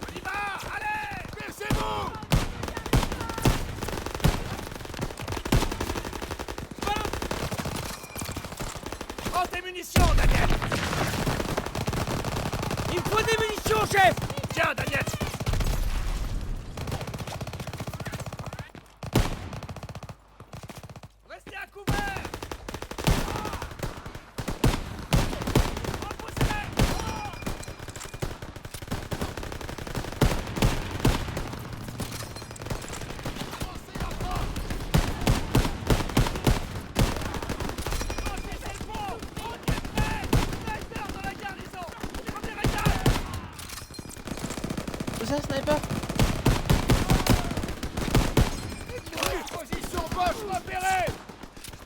Speaker 11: On y va! Allez! Baissez-vous! Prends tes munitions, Daniel! Il me faut des munitions, chef! Tiens, Daniel! Restez à couvert! Repoussez-les!
Speaker 1: Où ça, sniper?
Speaker 11: Position gauche repérée!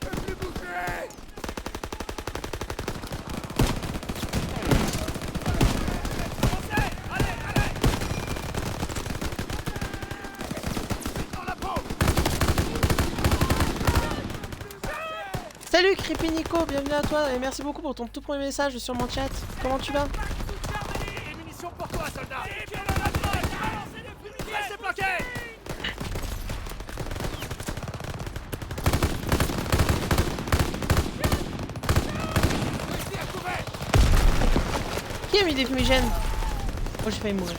Speaker 11: Je peux plus bouger! Avancez! Allez, allez! Dans la peau!
Speaker 1: Salut Creepy Nico, bienvenue à toi et merci beaucoup pour ton tout premier message sur mon chat. Comment tu vas?
Speaker 11: Les munitions pour toi, soldat! Restez bloqués! Restez à couvert!
Speaker 1: Qui a mis des fumigènes? Oh, j'ai failli mourir.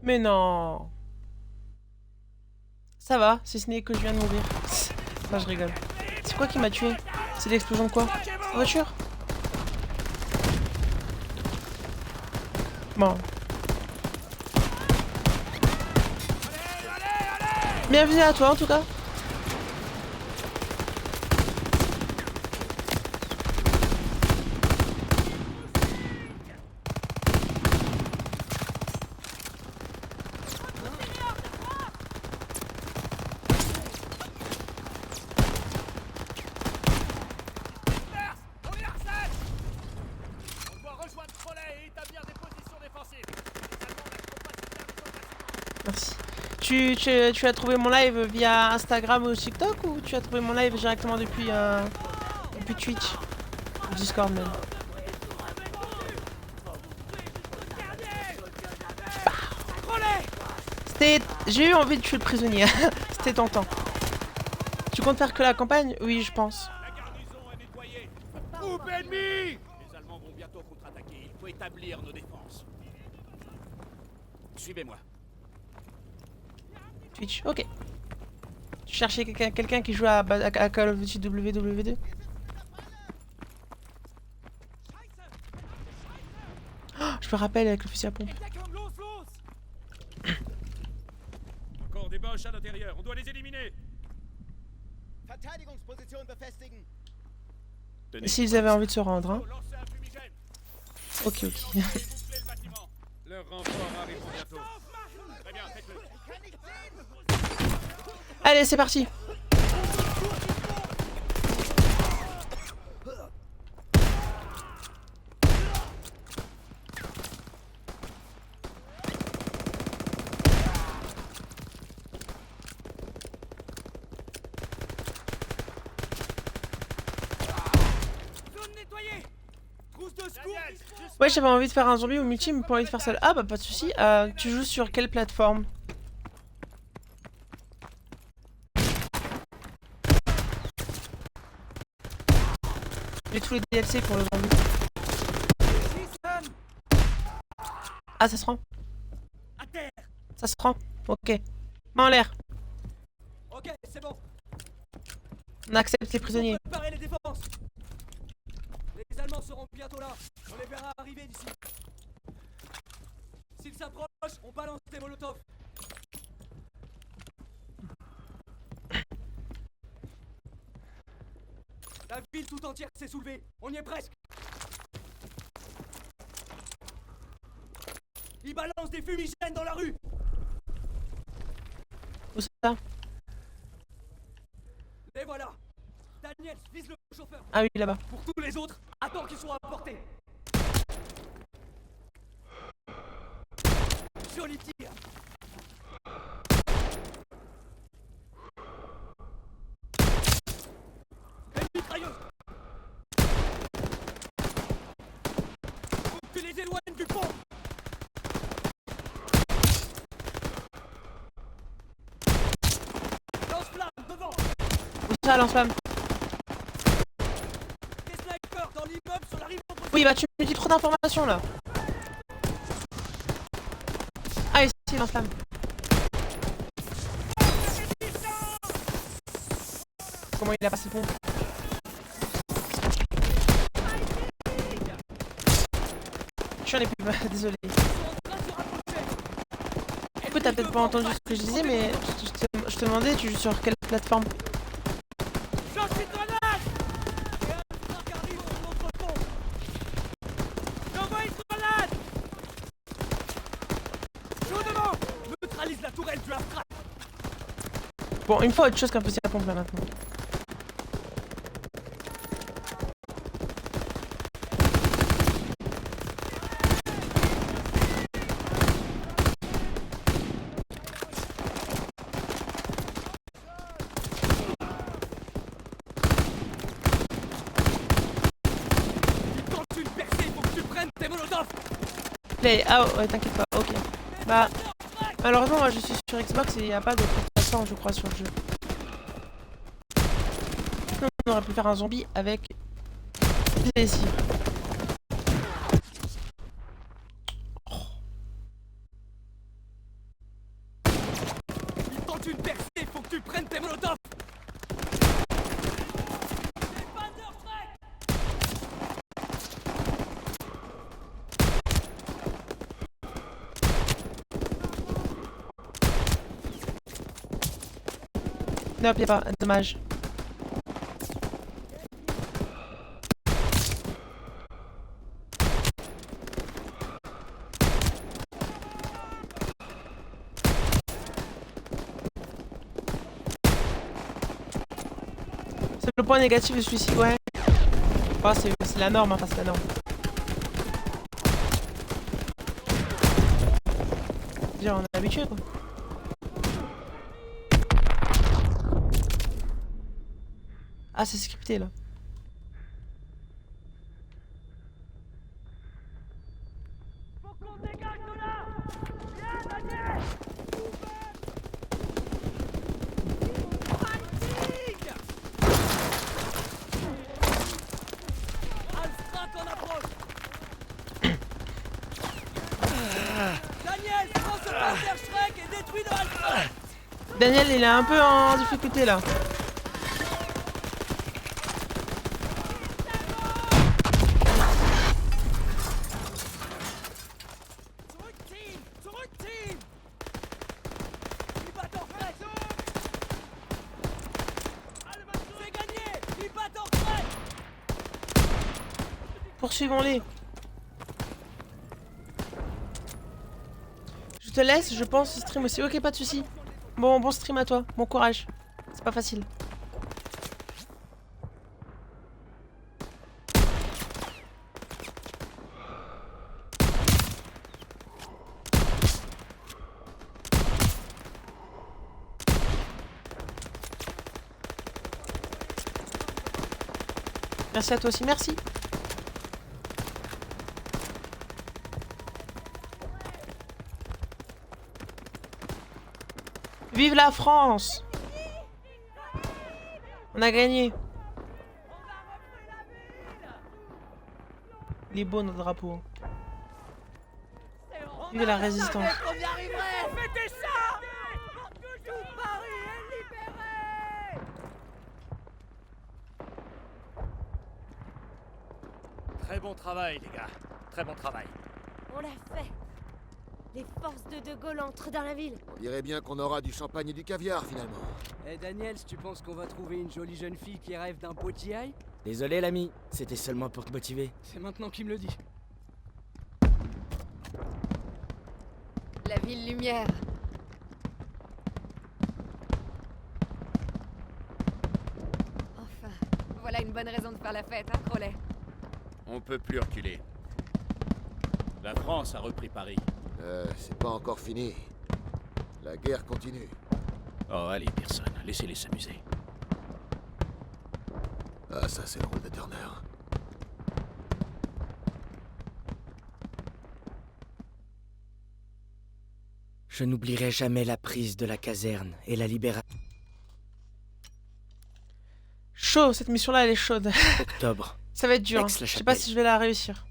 Speaker 1: Mais non. Ça va, si ce n'est que je viens de mourir. Enfin, je rigole. C'est quoi qui m'a tué? C'est l'explosion de quoi? La voiture? Bon. Bienvenue à toi en tout cas. Tu as trouvé mon live via Instagram ou TikTok ou tu as trouvé mon live directement depuis Twitch ou Discord même? J'ai eu envie de tuer le prisonnier. C'était tentant. comptes faire que la campagne? Oui, je pense.
Speaker 11: Troupe ennemie! Les Allemands vont bientôt contre-attaquer. Il faut établir nos défenses. Suivez-moi.
Speaker 1: Twitch, ok. Tu cherchais quelqu'un qui joue à Call of Duty WW2? Oh, je me rappelle avec le fusil à pompe.
Speaker 11: Encore des Boches à l'intérieur. On doit les éliminer.
Speaker 1: S'ils avaient envie de se rendre, hein. Ok, ok.
Speaker 11: Leur renfort arrive bientôt. Très bien, faites-le.
Speaker 1: Allez, c'est parti. Ouais, j'avais envie de faire un zombie ou multi, mais pas envie de faire seul. Ah bah pas de soucis. Tu joues sur quelle plateforme? J'ai tous les DLC pour le zombie. Ah, ça se rend. Ça se rend. Ok. Main en l'air.
Speaker 6: Ok, c'est bon.
Speaker 1: On accepte les prisonniers.
Speaker 6: Préparez les défenses. Les Allemands seront bientôt là. On les verra arriver d'ici. S'ils s'approchent, on balance des molotovs. La ville tout entière s'est soulevée. On y est presque. Ils balancent des fumigènes dans la rue.
Speaker 1: Où ça?
Speaker 6: Les voilà. Daniel, vise le chauffeur.
Speaker 1: Ah oui, là-bas.
Speaker 6: Pour tous les autres, attends qu'ils soient à portée. Joli tir. Les mitrailleuses. Faut que tu les éloignes du pont. Lance-flamme devant.
Speaker 1: Où ça, lance-flamme?
Speaker 6: Des snipers dans l'immeuble sur la rive opposée.
Speaker 1: Oui, bah tu me dis trop d'informations là. Ah, ici, lance-flamme. Comment il a passé le pont? Je suis en épée, désolé. Écoute, t'as peut-être pas entendu ce que je disais, mais je te demandais, tu joues sur quelle plateforme? Bon, il me faut autre chose qu'un fusil à pompe là maintenant. Play. Ah ouais, t'inquiète pas, ok. Bah, malheureusement, moi je suis sur Xbox et il n'y a pas d'autre plateforme, je crois, sur le jeu. Sinon, on aurait pu faire un zombie avec ici.
Speaker 6: Il tente une percée, faut que tu prennes tes molotovs.
Speaker 1: Non, y'a pas, dommage. C'est le point négatif de celui-ci, ouais. Enfin, c'est la norme, enfin c'est la norme. Déjà, on est habitué quoi. Ah, c'est scripté là. Daniel, il est un peu en difficulté là. Poursuivons-les. Je te laisse, je pense, stream aussi. Ok, pas de soucis. Bon stream à toi. Bon courage. C'est pas facile. Merci à toi aussi, merci. Vive la France! On a gagné. Il est beau notre drapeau. Vive la résistance.
Speaker 11: On y arriverait! Fêtez ça! Tout Paris est libéré!
Speaker 7: Très bon travail, les gars. Très bon travail.
Speaker 9: On l'a fait. Les forces de Gaulle entrent dans la ville.
Speaker 16: On dirait bien qu'on aura du champagne et du caviar, finalement.
Speaker 6: Eh Daniel, tu penses qu'on va trouver une jolie jeune fille qui rêve d'un pot de ail?
Speaker 2: Désolé l'ami, c'était seulement pour te motiver.
Speaker 6: C'est maintenant qu'il me le dit.
Speaker 4: La ville lumière. Enfin, voilà une bonne raison de faire la fête, hein, Crowley?
Speaker 8: On peut plus reculer. La France a repris Paris.
Speaker 16: C'est pas encore fini. La guerre continue.
Speaker 8: Oh, allez, personne. Laissez-les s'amuser.
Speaker 16: Ah, ça, c'est le rôle de Turner.
Speaker 2: Je n'oublierai jamais la prise de la caserne et la libération.
Speaker 1: Chaud, cette mission-là, elle est chaude.
Speaker 2: Octobre.
Speaker 1: Ça va être dur. Hein. Je sais pas si je vais la réussir.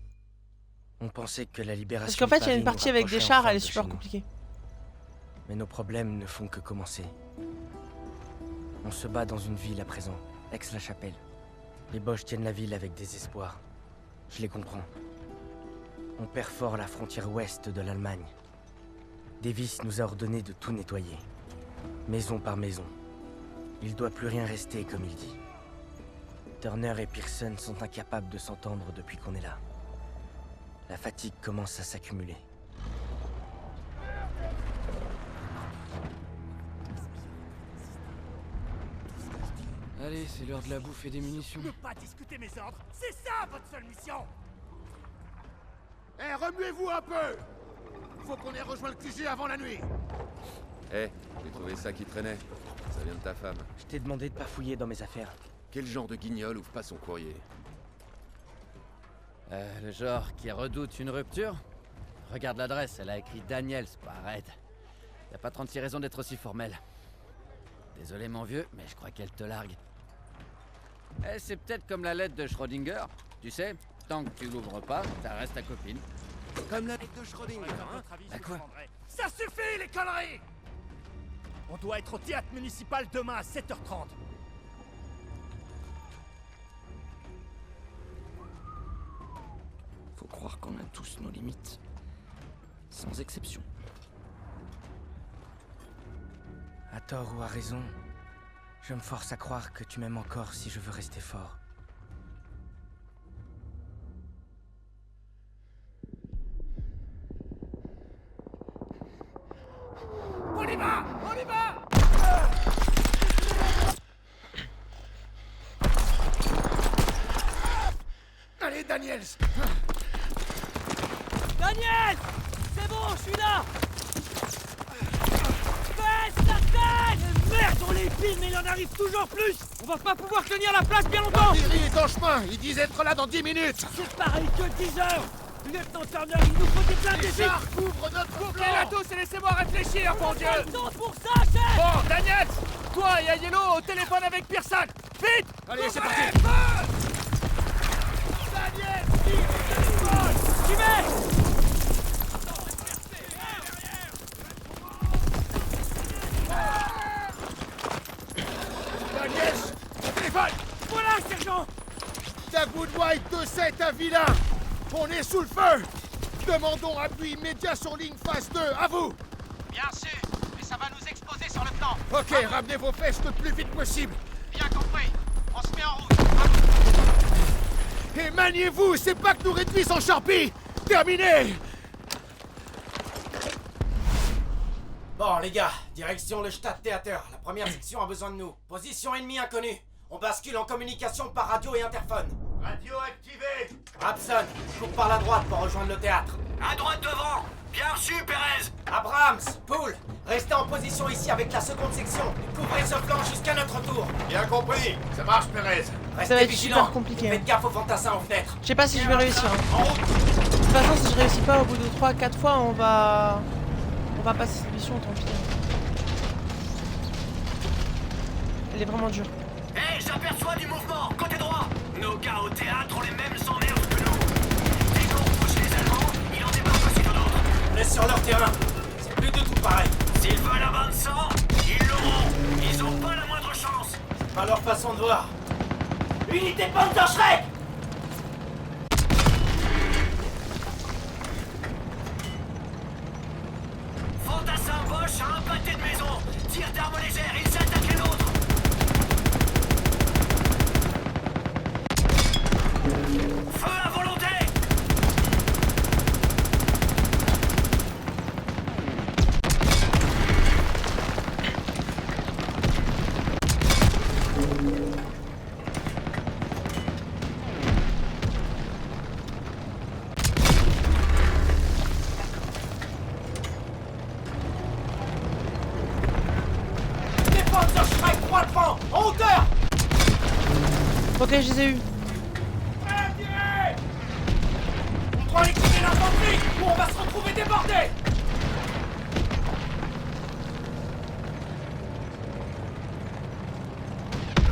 Speaker 2: On pensait que la libération.
Speaker 1: Parce qu'en fait, il y a une partie avec des chars, elle est super compliquée.
Speaker 2: Mais nos problèmes ne font que commencer. On se bat dans une ville à présent, Aix-la-Chapelle. Les Boches tiennent la ville avec désespoir. Je les comprends. On perfore la frontière ouest de l'Allemagne. Davis nous a ordonné de tout nettoyer. Maison par maison. Il ne doit plus rien rester comme il dit. Turner et Pearson sont incapables de s'entendre depuis qu'on est là. La fatigue commence à s'accumuler.
Speaker 6: Allez, c'est l'heure de la bouffe et des munitions.
Speaker 11: Ne pas discuter mes ordres, c'est ça votre seule mission! Eh, remuez-vous un peu! Faut qu'on ait rejoint le QG avant la nuit!
Speaker 17: Eh, j'ai trouvé ça qui traînait. Ça vient de ta femme.
Speaker 2: Je t'ai demandé de pas fouiller dans mes affaires.
Speaker 17: Quel genre de guignol ouvre pas son courrier?
Speaker 18: Le genre qui redoute une rupture? Regarde l'adresse, elle a écrit Daniels, pas Red. Y a pas 36 raisons d'être aussi formel. Désolé mon vieux, mais je crois qu'elle te largue. Eh, c'est peut-être comme la lettre de Schrödinger. Tu sais, tant que tu l'ouvres pas, ça reste ta copine.
Speaker 11: Comme la lettre de Schrödinger, hein?
Speaker 18: À quoi?
Speaker 11: Ça suffit les conneries! On doit être au théâtre municipal demain à 7h30.
Speaker 18: Faut croire qu'on a tous nos limites. Sans exception.
Speaker 2: À tort ou à raison, je me force à croire que tu m'aimes encore si je veux rester fort.
Speaker 11: On y va! On y va! Allez, Daniels!
Speaker 6: Daniel! C'est bon, je suis là! Baisse la tête! Merde, on les pile, mais il en arrive toujours plus! On va pas pouvoir tenir la place bien longtemps!
Speaker 11: L'artillerie est en chemin! Ils disent être là dans 10 minutes!
Speaker 6: C'est pareil que 10 heures! Lieutenant Turner, il nous faut des pleins
Speaker 11: Les
Speaker 6: d'ici!
Speaker 11: chars couvrent notre
Speaker 6: Coupez
Speaker 11: flanc!
Speaker 6: la tous et laissez-moi réfléchir, bon Dieu! On a pour ça, chef!
Speaker 11: Bon, Daniel! Toi et Aiello au téléphone avec Pearson! Vite! Allez, c'est parti! Daniel!
Speaker 6: J'y vais!
Speaker 11: voilà, sergent!
Speaker 5: Dagwood White 2-7 à Vilain! On est sous le feu! Demandons appui immédiat sur ligne phase 2, à vous!
Speaker 11: Bien sûr, mais ça va nous exposer sur le plan.
Speaker 5: Ok, ramenez vos fesses le plus vite possible!
Speaker 11: Bien compris. On se met en route.
Speaker 5: Et maniez-vous, c'est pas que nous réduisent en charpie! Terminé!
Speaker 19: Bon, les gars, direction le Stadttheater. La première section a besoin de nous. Position ennemie inconnue. On bascule en communication par radio et interphone.
Speaker 11: Radio activée.
Speaker 19: Rapson, coupe par la droite pour rejoindre le théâtre.
Speaker 11: À droite devant. Bien reçu, Perez.
Speaker 19: Abrams, Poole, restez en position ici avec la seconde section et couvrez ce flanc jusqu'à notre tour.
Speaker 11: Bien compris. Ça marche, Perez.
Speaker 19: Restez
Speaker 1: va être
Speaker 19: vigilants.
Speaker 1: super compliqué.
Speaker 19: Faites gaffe aux fantassins aux fenêtres.
Speaker 1: Je sais pas si je vais réussir.
Speaker 19: En route.
Speaker 1: De toute façon, si je réussis pas au bout de 3-4 fois, on va passer cette mission, tant pis. Elle est vraiment dure.
Speaker 11: Hé, j'aperçois du mouvement. Côté droit. Nos gars au théâtre ont les mêmes emmerdes que nous. Dès qu'on touche les Allemands, il en débarque aussi dans d'autres.
Speaker 19: On est sur leur terrain. C'est plus du tout pareil.
Speaker 11: S'ils veulent un bain de sang, ils l'auront. Ils ont pas la moindre chance.
Speaker 19: C'est pas leur façon de voir.
Speaker 11: Unité Panzerschreck. Fantassin Bosch a un pâté de maison. Tir d'armes légères, ils attaquent les nôtres. Feu à volonté.
Speaker 19: Les Panzerschreck 3 de francs, en hauteur.
Speaker 1: Ok, je les ai eus.
Speaker 19: On doit liquider l'infanterie ou on va se retrouver débordés.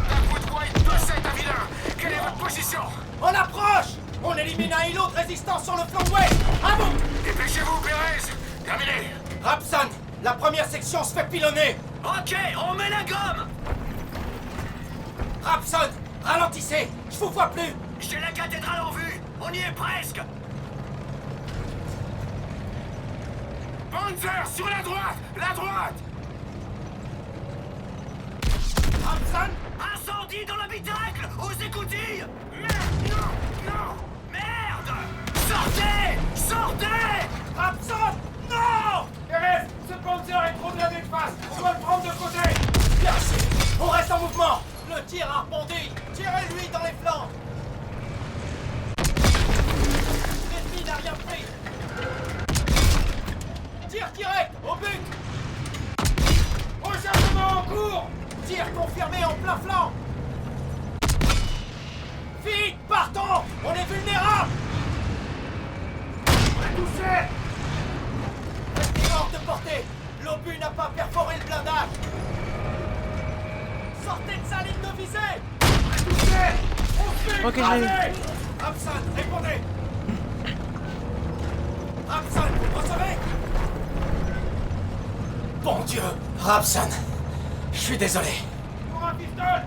Speaker 11: Dagwood White 2-7 à Vilain. Quelle est votre position?
Speaker 19: On approche. On élimine un îlot de résistance sur le flanc ouest. À vous.
Speaker 11: Dépêchez-vous, Perez. Terminé.
Speaker 19: Rapson, la première section se fait pilonner.
Speaker 11: Ok, on met la gomme.
Speaker 19: Rapson, ralentissez. Je vous vois plus.
Speaker 11: J'ai la cathédrale en vue. On y est presque. Panzer, sur la droite. La droite.
Speaker 19: Rapson,
Speaker 11: Incendie dans l'habitacle. Aux écoutilles. Merde, non, non. Merde. Sortez. Sortez.
Speaker 19: Rapson, non.
Speaker 11: Perez, ce Panzer est trop blindé de face. On doit le prendre de côté.
Speaker 19: Bien sûr. On reste en mouvement. Le tir a rebondi. Tirez-lui dans les flancs. L'ennemi n'a rien pris. Tir direct, au but.
Speaker 11: Rechargement en cours.
Speaker 19: Tir confirmé en plein flanc. Vite, partons. On est vulnérable.
Speaker 11: Touché.
Speaker 19: Restez hors de portée. L'obus n'a pas perforé le blindage. Sortez de sa ligne de visée.
Speaker 11: Touché. On se fait
Speaker 1: Ok, je l'ai eu.
Speaker 11: écraser.
Speaker 19: Rapson, répondez. Rapson, vous recevez? Bon Dieu, Rapson. Je suis désolé.
Speaker 11: Pour un pistolet.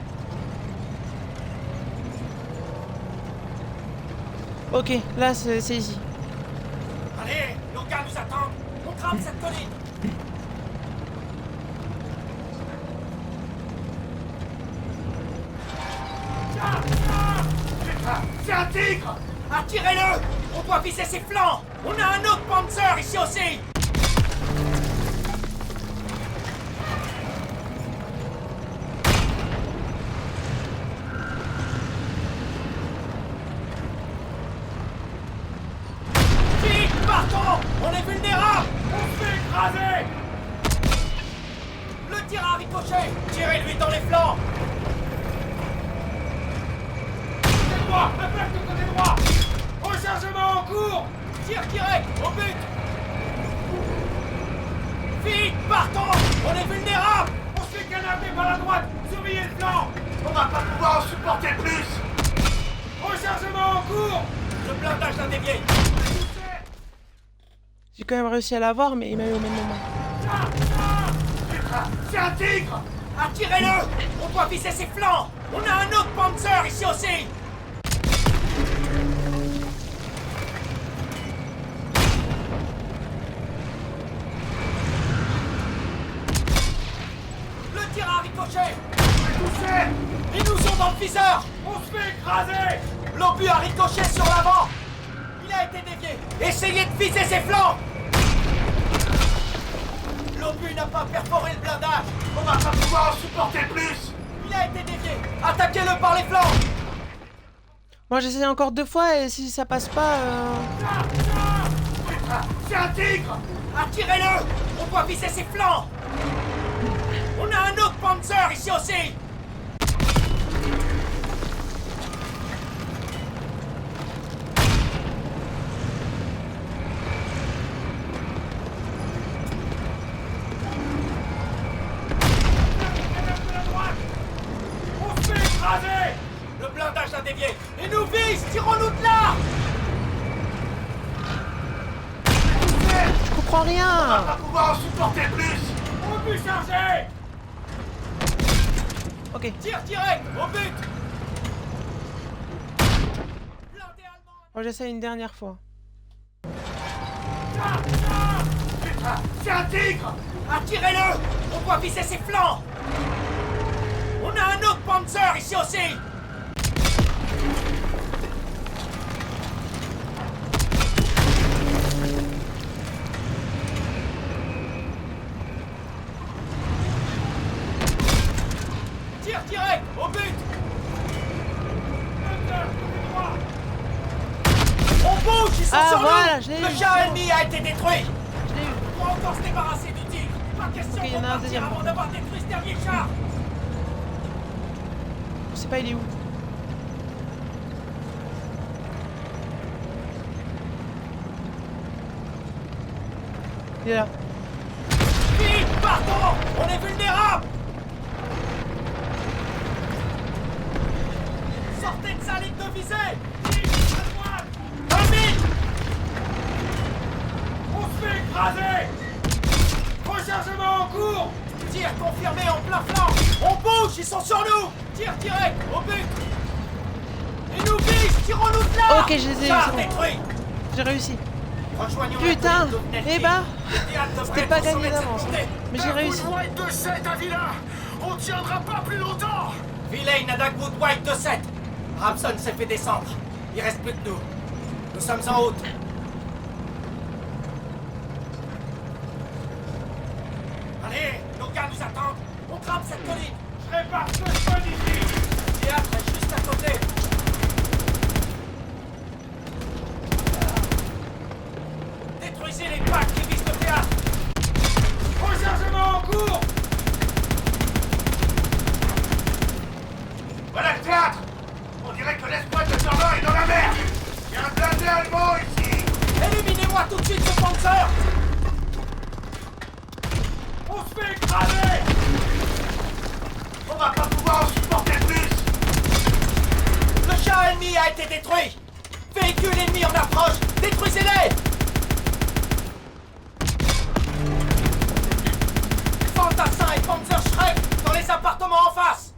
Speaker 1: Ok, là, c'est ici.
Speaker 19: Allez, nos gars nous attendent. On crame cette colline.
Speaker 11: C'est un tigre.
Speaker 19: Attirez-le. On doit viser ses flancs. On a un autre Panzer ici aussi. Vite, partons. On est vulnérable.
Speaker 11: On se fait écraser.
Speaker 19: Le tir a ricoché. Tirez-lui dans les flancs.
Speaker 11: Côté droit. Attaque de côté droit. Rechargement en cours.
Speaker 19: Tir direct, au but. Vite, partons. On est vulnérable.
Speaker 11: On se fait canapé par la droite. Surveillez le flanc. On va pas pouvoir en supporter plus. Rechargement en cours.
Speaker 19: Le blindage a dévié.
Speaker 1: J'ai quand même réussi à l'avoir, mais il m'a eu au même moment.
Speaker 11: C'est un tigre.
Speaker 19: Attirez-le! On doit viser ses flancs! On a un autre Panzer ici aussi! Le tir à ricochet! Touché! Ils nous ont dans le viseur! On se fait écraser! L'obus a ricochet sur l'avant! Il a été dévié! Essayez de viser ses flancs! L'obus n'a pas perforé le blindage! On va pas pouvoir en supporter plus! Il a été dévié! Attaquez-le par les flancs!
Speaker 1: Moi j'essaie encore 2 fois et si ça passe pas...
Speaker 19: C'est un tigre! Attirez-le! On doit viser ses flancs! On a un autre Panzer ici aussi! On se fait écraser! Le blindage a dévié! Il nous vise! Tirons-nous de là!
Speaker 1: Je comprends rien!
Speaker 19: On va pas pouvoir en supporter plus! Au but chargé!
Speaker 1: Ok.
Speaker 19: Tire direct! Au but!
Speaker 1: Moi j'essaie une dernière fois.
Speaker 19: Putain, c'est un tigre! Attirez-le! On doit viser ses flancs! On a un autre Panzer ici aussi! Tire direct! Au but! On bouge! Ils sont sur
Speaker 1: voilà,
Speaker 19: nous!
Speaker 1: je l'ai eu,
Speaker 19: Le
Speaker 1: c'est
Speaker 19: char
Speaker 1: bon.
Speaker 19: ennemi a été détruit!
Speaker 1: Je l'ai eu.
Speaker 19: On doit encore se débarrasser du tigre! Pas question
Speaker 1: Ok, il y en
Speaker 19: de
Speaker 1: a un deuxième,
Speaker 19: partir
Speaker 1: par
Speaker 19: avant d'avoir détruit ce dernier char!
Speaker 1: Je sais pas il est où. Il est là.
Speaker 19: Vite! Partons! On est vulnérable! Sortez de sa ligne de visée! Vite! À droite! Vite! On se fait écraser! Rechargement en cours! Tir confirmé en plein flanc! On bouge! Ils sont sur nous! Tir direct! Au but! Ils nous visent! Tirons-nous de là!
Speaker 1: Ok, je les ai eu,
Speaker 19: Char
Speaker 1: c'est bon.
Speaker 19: détruit!
Speaker 1: J'ai réussi.
Speaker 19: Rejoignons
Speaker 1: Putain!
Speaker 19: la colline d'Ognelki.
Speaker 1: Eh bah!
Speaker 19: Le théâtre devrait
Speaker 1: C'était pas
Speaker 19: être au sommet
Speaker 1: gagné
Speaker 19: de cette
Speaker 1: d'avance.
Speaker 19: montée.
Speaker 1: Mais j'ai réussi.
Speaker 19: White 2-7 à Villa! On tiendra pas plus longtemps! Villain à Dagwood White 2-7. Ramson s'est fait descendre. Il reste plus que nous. Nous sommes en route. Allez, nos gars nous attendent. On grimpe cette colline. Je répare ce feu d'ici. Le théâtre est juste à côté. Détruisez les packs qui visent le théâtre. Rechargement en cours. Voilà le théâtre. On dirait que l'escouade de Turner est dans la mer. Il y a un blindé allemand ici. Éliminez-moi tout de suite ce Panzer. On se fait écraser. On va pas pouvoir en supporter plus. Le char ennemi a été détruit. Véhicule ennemi en approche. Détruisez-les. Fantassin et Panzer Shrek dans les appartements en face.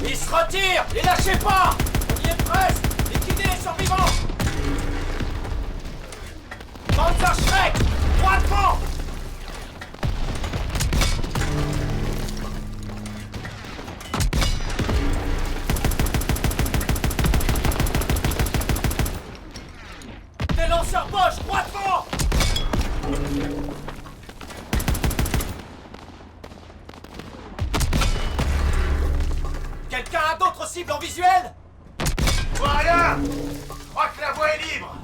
Speaker 19: Ils se retirent. Les lâchez pas. On y est presque. Liquidez les survivants. Panzer Shrek, droit devant. Des lanceurs Bosch, droit devant. Quelqu'un a d'autres cibles en visuel? Je vois rien. Je crois que la voie est libre.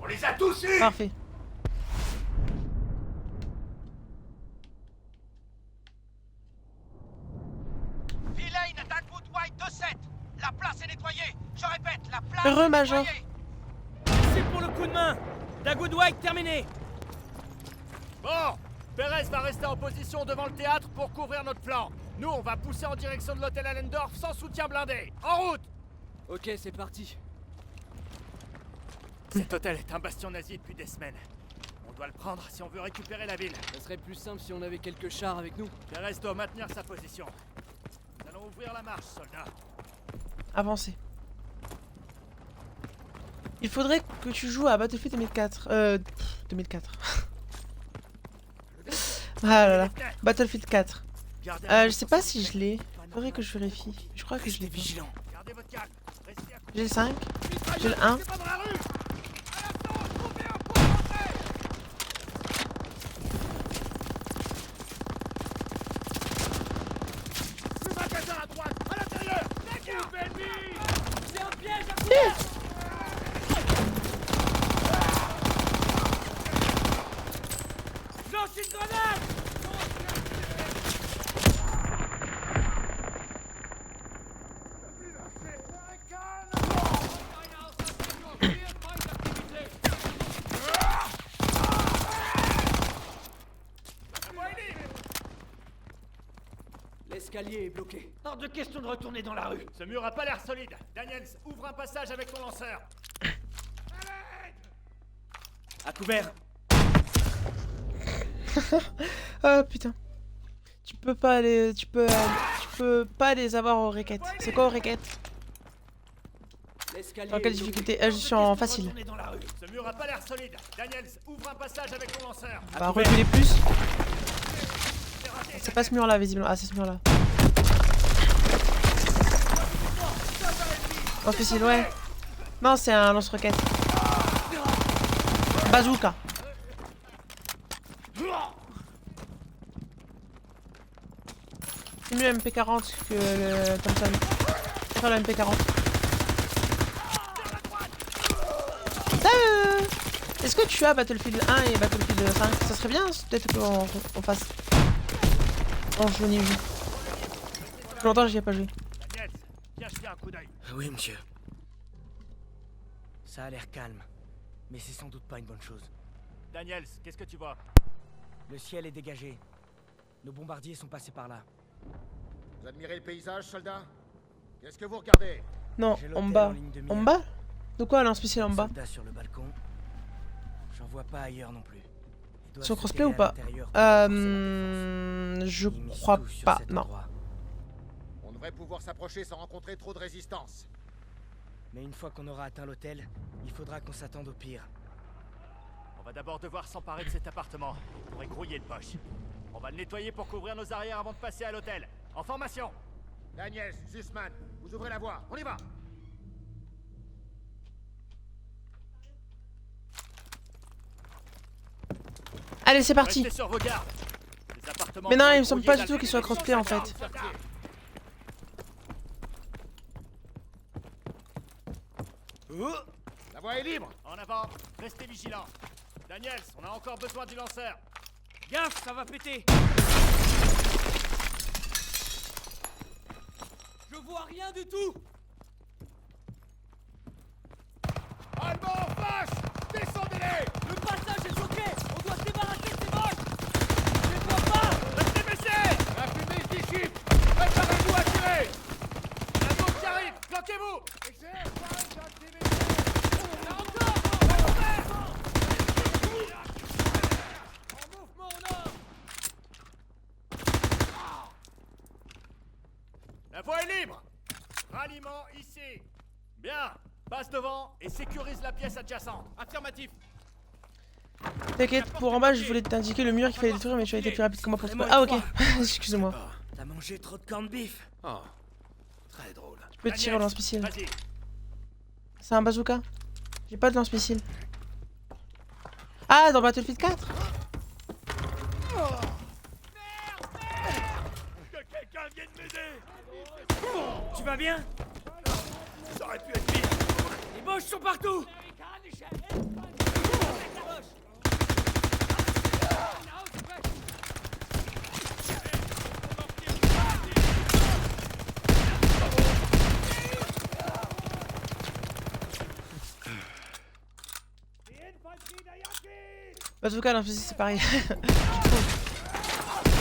Speaker 19: On les a tous eus.
Speaker 1: Parfait.
Speaker 19: Villain à Dagwood White 2-7. La place est nettoyée. Je répète, la place
Speaker 1: Heureux,
Speaker 19: est
Speaker 1: Major.
Speaker 19: nettoyée.
Speaker 6: C'est pour le coup de main. Dagwood White terminé.
Speaker 7: Bon, Perez va rester en position devant le théâtre pour couvrir notre flanc. Nous, on va pousser en direction de l'hôtel Allendorf sans soutien blindé. En route!
Speaker 6: Ok, c'est parti.
Speaker 7: Cet hôtel est un bastion nazi depuis des semaines. On On doit le prendre si on veut récupérer la ville.
Speaker 6: Ça serait plus simple si on avait quelques chars avec nous.
Speaker 7: Pérez doit maintenir sa position. Nous allons ouvrir la marche, soldats.
Speaker 1: Avancer. Il faudrait que tu joues à Battlefield 2004. 2004. Ah là là. Battlefield 4. Je sais pas si je l'ai. Faudrait que je vérifie. Je crois que je l'ai pas. J'ai le 5. J'ai le 1.
Speaker 19: C'est un piège à couper. Lance une grenade.
Speaker 6: L'escalier est bloqué.
Speaker 19: Hors de question de retourner dans la rue.
Speaker 7: Ce mur a pas l'air solide. Daniels, ouvre un passage avec ton lanceur.
Speaker 19: À couvert.
Speaker 1: Oh putain. Tu peux pas les... Tu peux pas les avoir aux requêtes. C'est quoi aux requêtes? Dans quelle difficulté? Je suis en facile.
Speaker 7: Ce mur a pas l'air solide. Daniels, ouvre un passage avec ton lanceur.
Speaker 1: Bah reculer plus. C'est pas ce mur là visiblement. Ah c'est ce mur là. Lance-missile, ouais. Non c'est un lance-roquette. Bazooka. C'est mieux le MP40 que le Thompson. Je préfère le MP40. Est-ce que tu as Battlefield 1 et Battlefield 5? Ça serait bien peut-être qu'on fasse. Oh, je n'y ai vu. Longtemps j'y ai pas joué.
Speaker 7: Viens jeter un coup d'œil.
Speaker 2: Oui, monsieur. Ça a l'air calme, mais c'est sans doute pas une bonne chose.
Speaker 7: Daniels, qu'est-ce que tu vois?
Speaker 2: Le ciel est dégagé. Nos bombardiers sont passés par là.
Speaker 5: Vous admirez le paysage, soldat? Qu'est-ce que vous regardez?
Speaker 1: Non, en bas. En bas? De quoi lance-missile en bas?
Speaker 2: Soldat sur le balcon. J'en vois pas ailleurs non plus.
Speaker 1: Sur crossplay ou pas? Je crois pas, non.
Speaker 5: On devrait pouvoir s'approcher sans rencontrer trop de résistance.
Speaker 2: Mais une fois qu'on aura atteint l'hôtel, il faudra qu'on s'attende au pire.
Speaker 7: On va d'abord devoir s'emparer de cet appartement. Il pourrait grouiller de poche. On va le nettoyer pour couvrir nos arrières avant de passer à l'hôtel. En formation!
Speaker 5: Daniels, Zussman, vous ouvrez la voie. On y va!
Speaker 1: Allez, c'est parti.
Speaker 7: Restez sur vos gardes. Les appartements
Speaker 1: Mais non,
Speaker 7: pourraient
Speaker 1: il me semble
Speaker 7: grouiller
Speaker 1: pas du tout qu'ils soient crossplay en fait.
Speaker 5: La voie est libre.
Speaker 7: En avant, restez vigilants. Daniels, on a encore besoin du lanceur.
Speaker 19: Gaffe, ça va péter. Je vois rien du tout.
Speaker 5: Allemand en face! Descendez-les!
Speaker 19: Le passage est bloqué. On doit se débarrasser de ces bottes. Je les vois pas.
Speaker 7: Restez baissés!
Speaker 5: La fumée se dissipe! Préparez-vous à tirer!
Speaker 7: Un autre qui arrive! Bloquez-vous!
Speaker 19: Là encore. En mouvement au nord.
Speaker 7: La voie est libre! Ralliement ici! Bien! Passe devant et sécurise la pièce adjacente. Affirmatif!
Speaker 1: T'inquiète, pour en bas, je voulais t'indiquer le mur qu'il fallait détruire, mais tu as été plus rapide que moi pour trouver. Ah, ok. Excuse-moi.
Speaker 2: T'as mangé trop de corned beef?
Speaker 14: Oh, très drôle.
Speaker 1: Tu peux tirer au lance-missile.
Speaker 7: Vas-y.
Speaker 1: C'est un bazooka? J'ai pas de lance-missile. Ah, dans Battlefield 4?
Speaker 7: Que quelqu'un vienne m'aider!
Speaker 19: Tu vas bien?
Speaker 7: Ça aurait pu être pire!
Speaker 19: Les Boches sont partout.
Speaker 1: Bazooka, lance-missile, c'est pareil.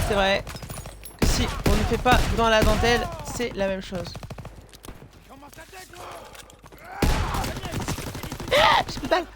Speaker 1: C'est vrai que si on ne fait pas dans la dentelle, c'est la même chose. Ah, j'ai plus de balles.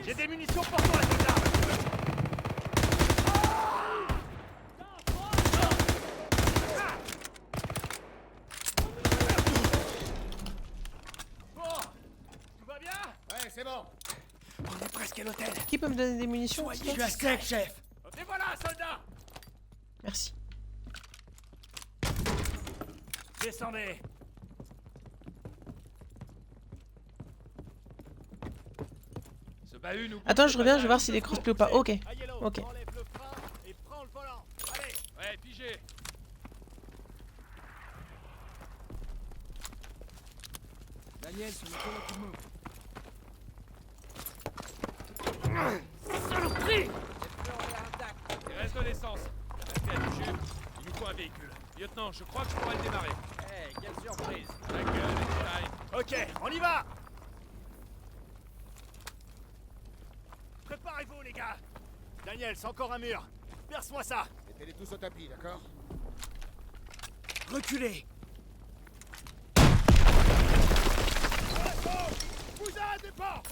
Speaker 7: J'ai des munitions pour toi, soldat. Bon, tout va bien?
Speaker 19: Ouais, c'est bon.
Speaker 7: On est presque à l'hôtel.
Speaker 1: Qui peut me donner des munitions?
Speaker 7: Je suis à sec, chef. Et voilà, soldat.
Speaker 1: Merci.
Speaker 7: Descendez. Ce bahut nous...
Speaker 1: Attends, je reviens, je vais voir s'il est crossplay ou pas. Ok. Ok.
Speaker 7: Enlève le frein et prends le volant. Allez. Ouais, pigé.
Speaker 6: Daniel, sur le coup de mot.
Speaker 7: Saloperie! Il reste de l'essence. Restez à du jus. Il nous faut un véhicule. Lieutenant, je crois que je pourrais le démarrer. Hey, quelle surprise! Ta gueule, ok, on y va! Préparez-vous, les gars! Daniel, c'est encore un mur. Perce-moi ça!
Speaker 19: Mettez-les tous au tapis, d'accord?
Speaker 7: Reculez! Vous arrêtez pas!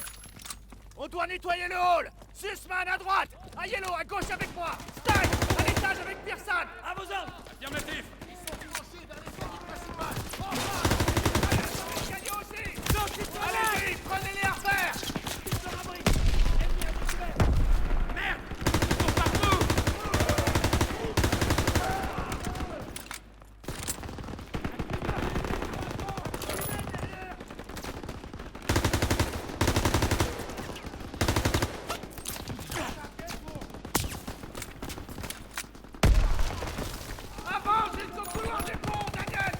Speaker 7: On doit nettoyer le hall! Sussman à droite! À Yellow à gauche avec moi! Stein à l'étage avec Pearson! À vos ordres! Affirmatif! Ils sont branchés vers les sorties principales! Allez aussi! Allez-y! Prenez-les à repère! Merde! Ils sont partout! Avance! Ils sont tout loin des ponts, Daniel!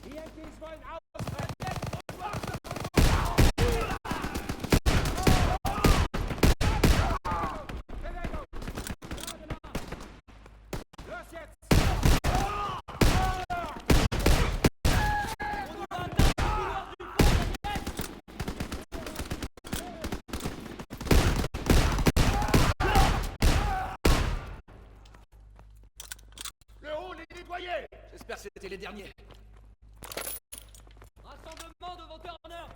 Speaker 11: Die Yankees wollen aus. Bewegung! Los jetzt!
Speaker 7: Le hall est nettoyé!
Speaker 3: J'espère que c'était les derniers.
Speaker 7: Rassemblement devant Turner!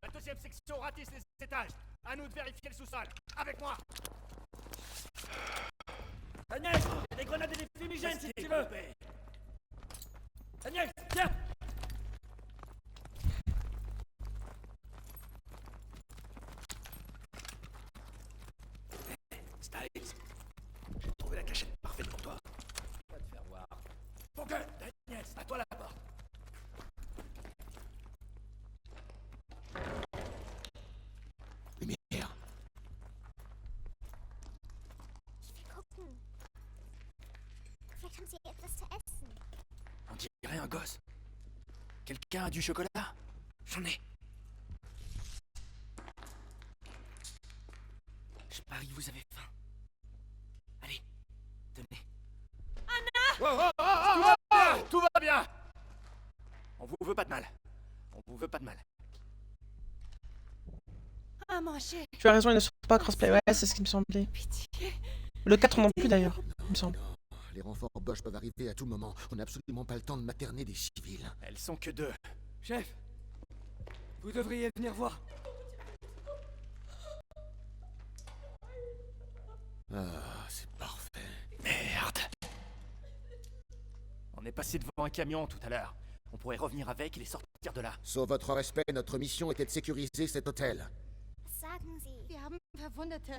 Speaker 7: La deuxième section ratisse les étages. À nous de vérifier le sous-sol. Avec moi! Daniel! Il y a des grenades et des fumigènes si tu veux! Daniel, tiens! Styles, j'ai trouvé la cachette parfaite pour toi. Va te faire voir. Pour que, Daniel, c'est à toi la porte.
Speaker 16: Lumière.
Speaker 20: Ich will gucken. Vielleicht haben sie etwas zu essen.
Speaker 7: On dirait un gosse. Quelqu'un a du chocolat? J'en ai. Je parie que vous avez faim. Allez, tenez. Anna! Tout va bien! On vous veut pas de mal. On vous veut pas de mal.
Speaker 4: À manger.
Speaker 1: Tu as raison, ils ne sont pas crossplay. Ouais, c'est ce qui me semblait. Le 4 non plus d'ailleurs, il me semble.
Speaker 16: Les renforts Bosch peuvent arriver à tout moment. On n'a absolument pas le temps de materner des civils.
Speaker 7: Elles sont que deux.
Speaker 6: Chef, vous devriez venir voir.
Speaker 16: Ah, c'est parfait.
Speaker 7: Merde. On est passé devant un camion tout à l'heure. On pourrait revenir avec et les sortir de là.
Speaker 16: Sur votre respect, notre mission était de sécuriser cet hôtel.
Speaker 20: Sagen Sie.
Speaker 9: Wir haben Verwundete.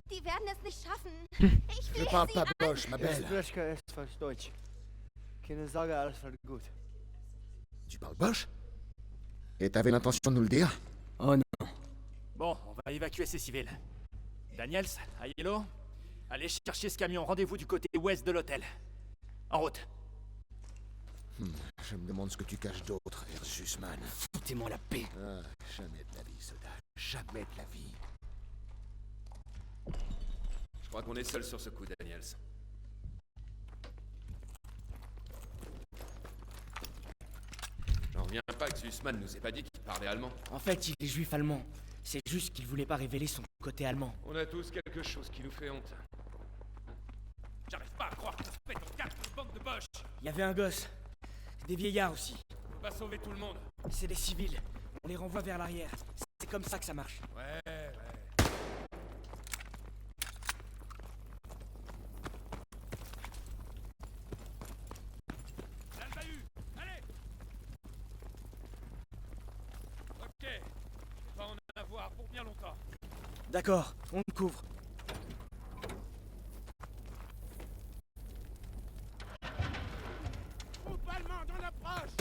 Speaker 9: Die werden es nicht schaffen. Ich
Speaker 16: Je
Speaker 9: will
Speaker 16: parle
Speaker 9: sie
Speaker 16: pas
Speaker 9: an...
Speaker 16: Bosch, ma belle.
Speaker 6: Spreche etwas Deutsch. Keine Sorge, alles wird gut.
Speaker 16: Tu parles Bosch? Et t'avais l'intention de nous le dire?
Speaker 6: Oh non.
Speaker 7: Bon, on va évacuer ces civils. Daniels, à Yellow, allez chercher ce camion. Rendez-vous du côté ouest de l'hôtel. En route.
Speaker 16: Je me demande ce que tu caches d'autre, Hergé. Sussman.
Speaker 6: Foutez-moi la paix.
Speaker 16: Ah, jamais de la vie, soldat. Jamais de la vie.
Speaker 17: Je crois qu'on est seul sur ce coup, Daniels. J'en reviens pas que Sussman nous ait pas dit qu'il parlait allemand.
Speaker 6: En fait, il est juif allemand. C'est juste qu'il voulait pas révéler son côté allemand.
Speaker 17: On a tous quelque chose qui nous fait honte.
Speaker 7: J'arrive pas à croire que ça se pète en quatre, cette bande de boches.
Speaker 6: Il y avait un gosse. Des vieillards aussi.
Speaker 7: On va sauver tout le monde.
Speaker 6: C'est des civils. On les renvoie vers l'arrière. C'est comme ça que ça marche.
Speaker 7: Ouais. Là le bahut. Allez. Ok. On va en avoir pour bien longtemps.
Speaker 6: D'accord, on te couvre.
Speaker 11: Groupe allemand dans l'approche.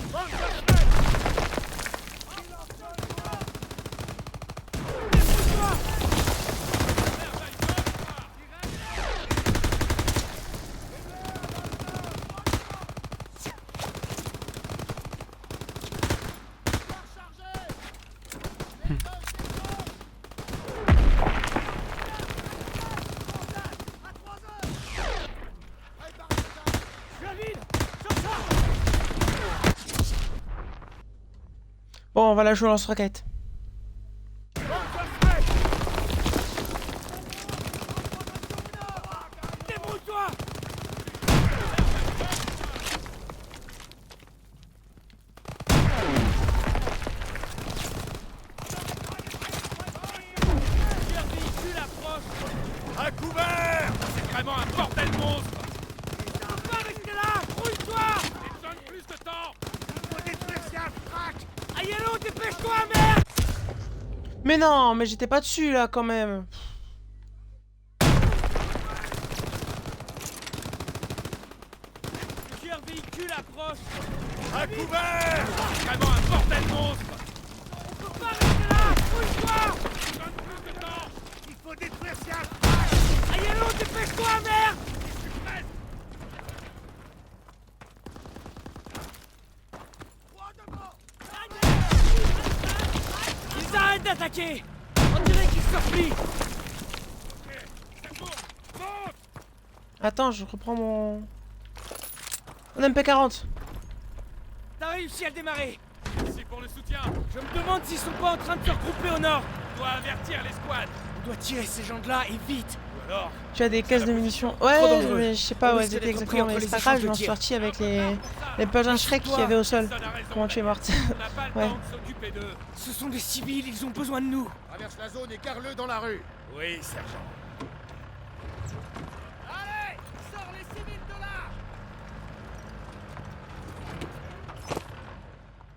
Speaker 1: Bon, on va la jouer au lance-roquette.
Speaker 11: Débrouille-toi.
Speaker 7: À couvert. C'est vraiment un bordel monstre.
Speaker 11: On peut pas rester là. Grouille-toi.
Speaker 7: J'ai besoin de plus de temps.
Speaker 11: Il faut détruire ces infracs. Ayello, dépêche-toi, merde.
Speaker 1: Mais non, mais j'étais pas dessus là quand même.
Speaker 11: Plusieurs véhicules approchent.
Speaker 7: À couvert. C'est vraiment un bordel monstre.
Speaker 11: On peut pas rester là. Grouille-toi.
Speaker 7: J'ai besoin de plus de temps.
Speaker 11: Il faut détruire ces infracs. Ayello, dépêche-toi, merde.
Speaker 7: Je suis prêt.
Speaker 6: Ils arrêtent d'attaquer. On dirait qu'ils se replient.
Speaker 1: Attends, je reprends mon MP40.
Speaker 6: T'as réussi à le démarrer.
Speaker 7: Merci pour le soutien.
Speaker 6: Je me demande s'ils sont pas en train de se regrouper au nord.
Speaker 7: On doit avertir l'escouade.
Speaker 6: On doit tirer ces gens-là et vite.
Speaker 7: Ou alors,
Speaker 1: Tu as des caisses de munitions.
Speaker 6: Trop
Speaker 1: Ouais,
Speaker 6: dangereux.
Speaker 1: mais je sais pas
Speaker 6: On
Speaker 1: où
Speaker 6: risque
Speaker 1: elles étaient
Speaker 6: d'être pris
Speaker 1: exactement,
Speaker 6: entre
Speaker 1: mais
Speaker 6: les
Speaker 1: c'est pas grave,
Speaker 6: échanges
Speaker 1: je m'en
Speaker 6: de
Speaker 1: suis
Speaker 6: tirs.
Speaker 1: sorti avec les puzzles Shrek qu'il y avait au sol. Comment tu es morte?
Speaker 7: on n'a pas le
Speaker 1: Ouais.
Speaker 7: temps de s'occuper d'eux.
Speaker 6: Ce sont des civils, ils ont besoin de nous.
Speaker 16: Traverse la zone et gare-le dans la rue.
Speaker 7: Oui, sergent.
Speaker 11: Allez, sors les civils de là.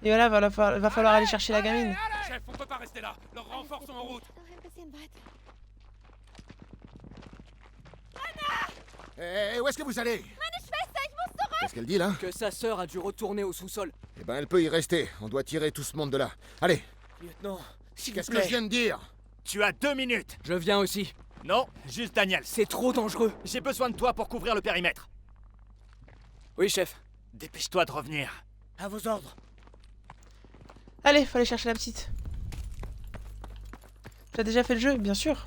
Speaker 1: Et voilà, va falloir aller chercher la gamine.
Speaker 7: Chef, on peut pas rester là. Leurs renforts sont en route.
Speaker 16: Où est-ce que vous allez? Qu'est-ce qu'elle dit là?
Speaker 6: Que sa sœur a dû retourner au sous-sol.
Speaker 16: Eh ben, elle peut y rester. On doit tirer tout ce monde de là. Allez.
Speaker 6: Lieutenant, s'il vous
Speaker 16: Qu'est-ce
Speaker 6: plaît.
Speaker 16: que je viens de dire?
Speaker 7: Tu as 2 minutes.
Speaker 6: Je viens aussi.
Speaker 7: Non, juste Daniel.
Speaker 6: C'est trop dangereux.
Speaker 7: J'ai besoin de toi pour couvrir le périmètre.
Speaker 6: Oui, chef.
Speaker 7: Dépêche-toi de revenir.
Speaker 6: À vos ordres.
Speaker 1: Allez, faut aller chercher la petite. Tu as déjà fait le jeu, bien sûr.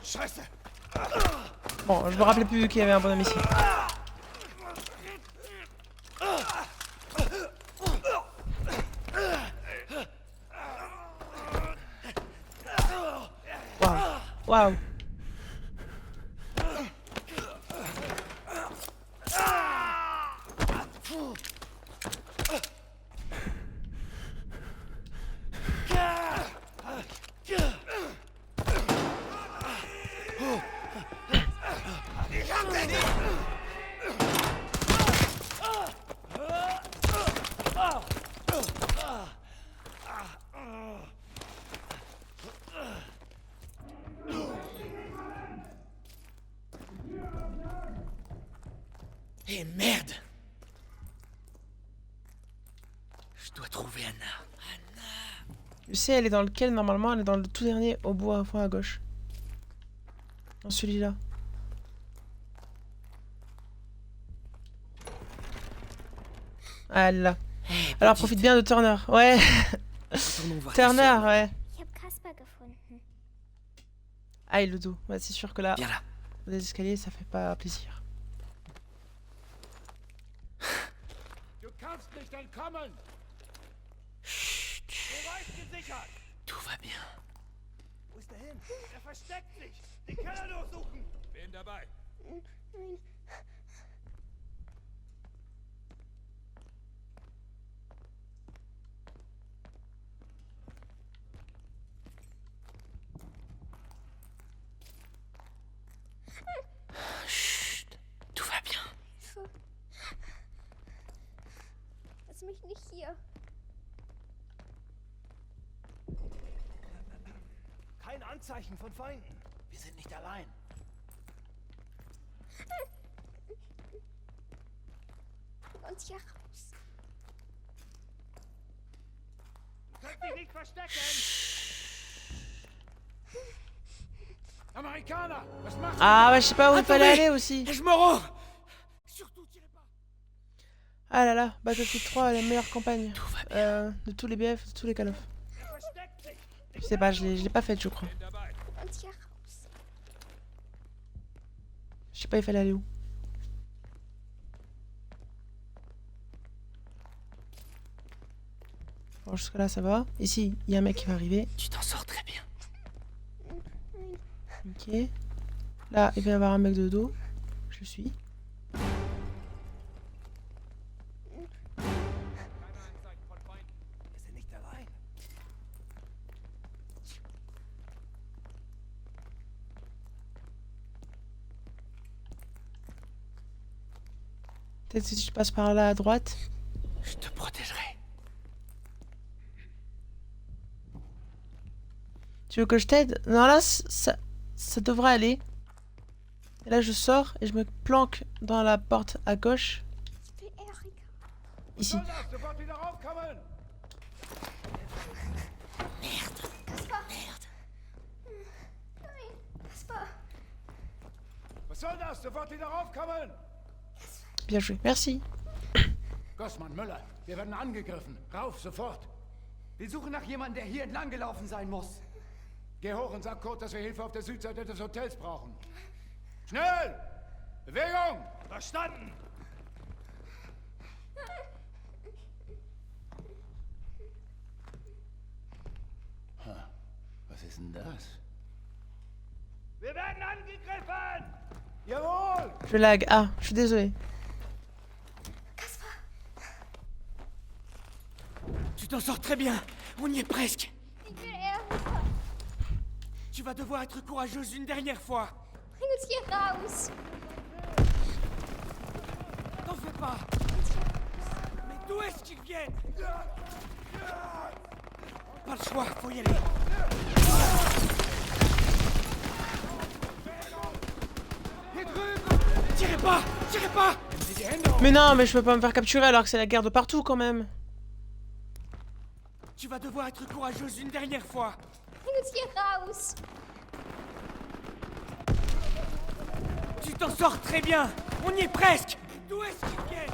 Speaker 11: Je reste.
Speaker 1: Bon, je me rappelais plus qu'il y avait un bonhomme ici. Waouh. Waouh.
Speaker 6: Eh merde! Je dois trouver Anna.
Speaker 1: Tu sais, elle est dans lequel normalement? Elle est dans le tout dernier au bout à fond à gauche. Dans celui-là. Ah là. Alors profite bien de Turner. Ouais. Turner, ouais.
Speaker 20: Ich habe Kasper gefunden.
Speaker 1: Aïe le dos. Ouais, c'est sûr que là,
Speaker 18: Viens là.
Speaker 1: les escaliers, ça fait pas plaisir.
Speaker 5: Du kannst nicht entkommen!
Speaker 7: Chut. Gesichert!
Speaker 18: Tout va bien.
Speaker 7: Wo ist er hin? Er versteckt sich! Den Keller durchsuchen!
Speaker 17: Wen dabei?
Speaker 20: Nein.
Speaker 18: Chut. Tout va bien.
Speaker 20: Hilfe. Lass mich nicht hier.
Speaker 19: Kein Anzeichen von Feinden. Wir sind nicht allein.
Speaker 20: Bring uns hier raus.
Speaker 7: Du kannst dich nicht verstecken!
Speaker 5: Amerikaner! Was machst du?
Speaker 1: Ah ouais, je sais pas où il fallait aller aussi.
Speaker 19: Je me rends. Surtout tirez pas.
Speaker 1: Ah là là, Battlefield 3, la meilleure campagne de tous les BF, de tous les Call of. Je sais pas, je l'ai pas faite, je crois.
Speaker 20: Bring uns hier raus.
Speaker 1: Je sais pas, il fallait aller où. Bon, jusque là, ça va. Ici, il y a un mec qui va arriver.
Speaker 18: Tu t'en sors très bien.
Speaker 1: Ok. Là, il va y avoir un mec de dos. Je le suis.
Speaker 19: Wir sind nicht allein.
Speaker 1: Peut-être si je passe par là à droite.
Speaker 18: Je te protégerai.
Speaker 1: Tu veux que je t'aide? Non, là, ça devrait aller. Et là, je sors et je me planque dans la porte à gauche.
Speaker 20: Ich will Erika.
Speaker 1: Ici.
Speaker 5: Sofort wieder raufkommen!
Speaker 20: Kasper. Merde. Nein, Kasper.
Speaker 5: Was soll das? Sofort wieder raufkommen!
Speaker 1: Bien joué. Merci.
Speaker 5: Gossmann, Müller, wir werden angegriffen. Rauf, sofort!
Speaker 3: Wir suchen nach jemandem, der hier entlang gelaufen sein muss.
Speaker 5: Geh hoch und sag Kurt, dass wir Hilfe auf der Südseite des Hotels brauchen. Schnell! Bewegung!
Speaker 7: Verstanden!
Speaker 10: Was ist denn das?
Speaker 7: Wir werden angegriffen!
Speaker 5: Jawohl!
Speaker 1: Je lag. Ah, je suis désolée.
Speaker 19: Tu t'en sors très bien. On y est presque.
Speaker 20: Ich will Erika.
Speaker 19: Tu vas devoir être courageuse une dernière fois.
Speaker 20: Bring uns hier raus.
Speaker 19: T'en fais pas. Mais d'où est-ce qu'ils viennent? Pas le choix, faut y aller. Hier drüben. Tirez pas. Tirez pas.
Speaker 1: Mais non, mais je peux pas me faire capturer alors que c'est la guerre de partout quand même.
Speaker 19: Tu vas devoir être courageuse une dernière fois.
Speaker 20: Bring uns hier raus.
Speaker 19: Tu t'en sors très bien. On y est presque. D'où est-ce qu'ils viennent?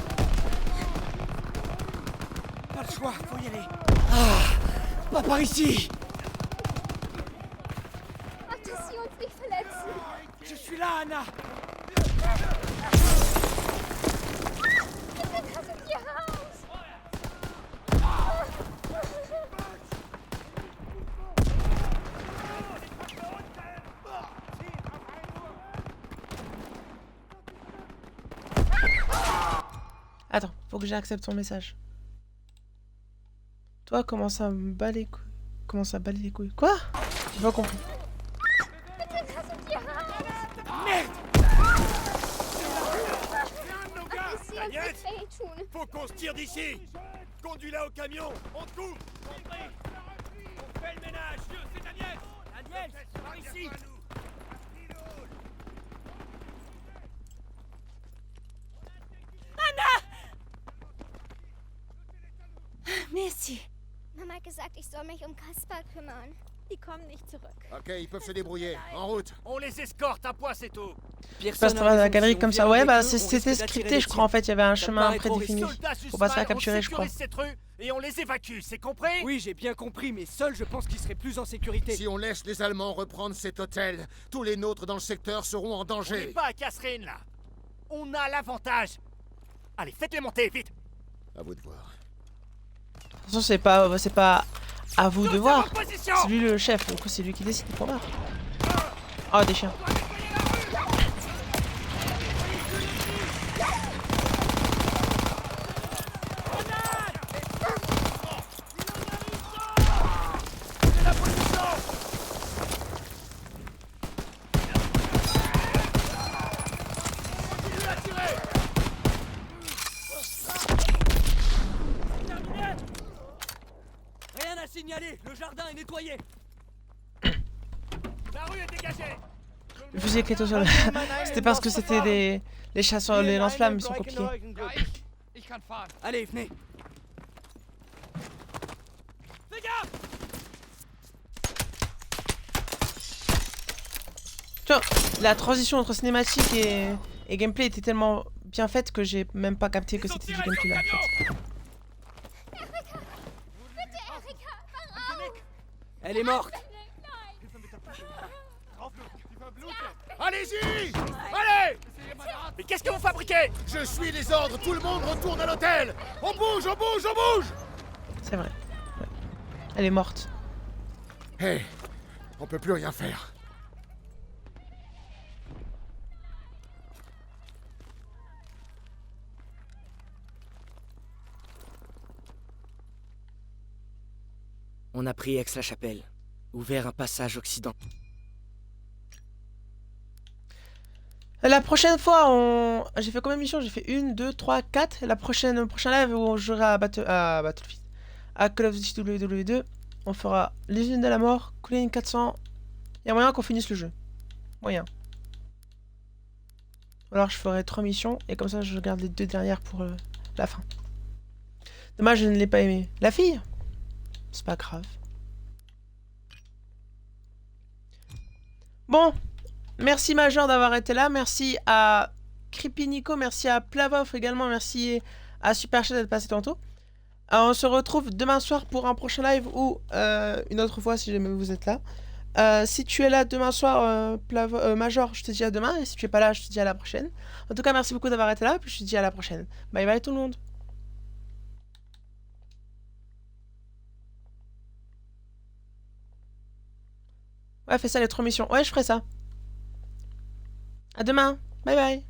Speaker 19: Pas le choix, faut y aller. Ah, pas par ici.
Speaker 20: Mach, dass sie uns nicht verletzen.
Speaker 19: Je suis là, Anna.
Speaker 20: Bitte lass uns hier raus.
Speaker 1: Attends, faut que j'accepte ton message. Toi, commence à me baler les couilles. Commence à baler les couilles. Quoi? J'ai pas compris.
Speaker 20: Bitte lass uns hier raus.
Speaker 19: Merde!
Speaker 20: Mach, dass sie uns nicht wehtun.
Speaker 7: Faut qu'on se tire d'ici! Conduis-la au camion! On te couvre! Compris! On fait le ménage! C'est Daniel! Daniel! Par ici!
Speaker 9: Merci.
Speaker 20: Mama hat gesagt, ich soll mich um Kasper kümmern. Die kommen nicht zurück.
Speaker 16: Ok, ils peuvent se débrouiller. En route.
Speaker 7: On les escorte, un point c'est tout.
Speaker 1: Je passe à travers la galerie comme ça. Ouais, bah c'était scripté, je crois. En fait, il y avait un chemin prédéfini. Faut pas se faire capturer, je crois.
Speaker 7: Cette rue et on les évacue, c'est compris?
Speaker 6: Oui, j'ai bien compris, mais seul, je pense qu'ils seraient plus en sécurité.
Speaker 16: Si on laisse les Allemands reprendre cet hôtel, tous les nôtres dans le secteur seront en
Speaker 7: On
Speaker 16: danger.
Speaker 7: n'est pas à Catherine là. On a l'avantage. Allez, faites-les monter, vite.
Speaker 16: À vous de voir.
Speaker 1: De toute façon, c'est pas à vous de voir. C'est lui le chef, donc c'est lui qui décide pour l'heure. Oh, des chiens.
Speaker 6: Rien à signaler, le jardin est nettoyé.
Speaker 7: La rue est dégagée.
Speaker 1: Le fusil éclaté sur le... C'était parce que c'était les chasseurs, les lance-flammes, ils sont compliqués.
Speaker 6: Allez, venez.
Speaker 7: Fais gaffe.
Speaker 1: Tu vois, la transition entre cinématique et gameplay était tellement bien faite que j'ai même pas capté que c'était du gameplay là, en fait.
Speaker 6: Elle est morte.
Speaker 5: Allez-y! Allez!
Speaker 7: Mais qu'est-ce que vous fabriquez?
Speaker 5: Je suis les ordres, tout le monde retourne à l'hôtel! On bouge, on bouge, on bouge!
Speaker 1: C'est vrai. Ouais. Elle est morte.
Speaker 16: Hé, on peut plus rien faire.
Speaker 2: On a pris Aix-la-Chapelle, ouvert un passage occident.
Speaker 1: La prochaine fois, j'ai fait combien de missions? J'ai fait 1, 2, 3, 4. La prochain live où on jouera à Battlefield, à Call of Duty WW2, on fera les unes de la mort, Colline 400. Il y a moyen qu'on finisse le jeu. Moyen. Alors je ferai 3 missions et comme ça je garde les 2 dernières pour la fin. Dommage, je ne l'ai pas aimé. La fille? C'est pas grave. Bon. Merci Major d'avoir été là, merci à Creepy Nico, merci à Plavov également, merci à Superchat d'être passé tantôt. On se retrouve demain soir pour un prochain live ou une autre fois si jamais vous êtes là. Si tu es là demain soir, Major, je te dis à demain, et si tu es pas là, je te dis à la prochaine. En tout cas, merci beaucoup d'avoir été là, puis je te dis à la prochaine. Bye bye tout le monde. Ouais, fais ça les 3 missions. Ouais, je ferai ça. À demain. Bye bye.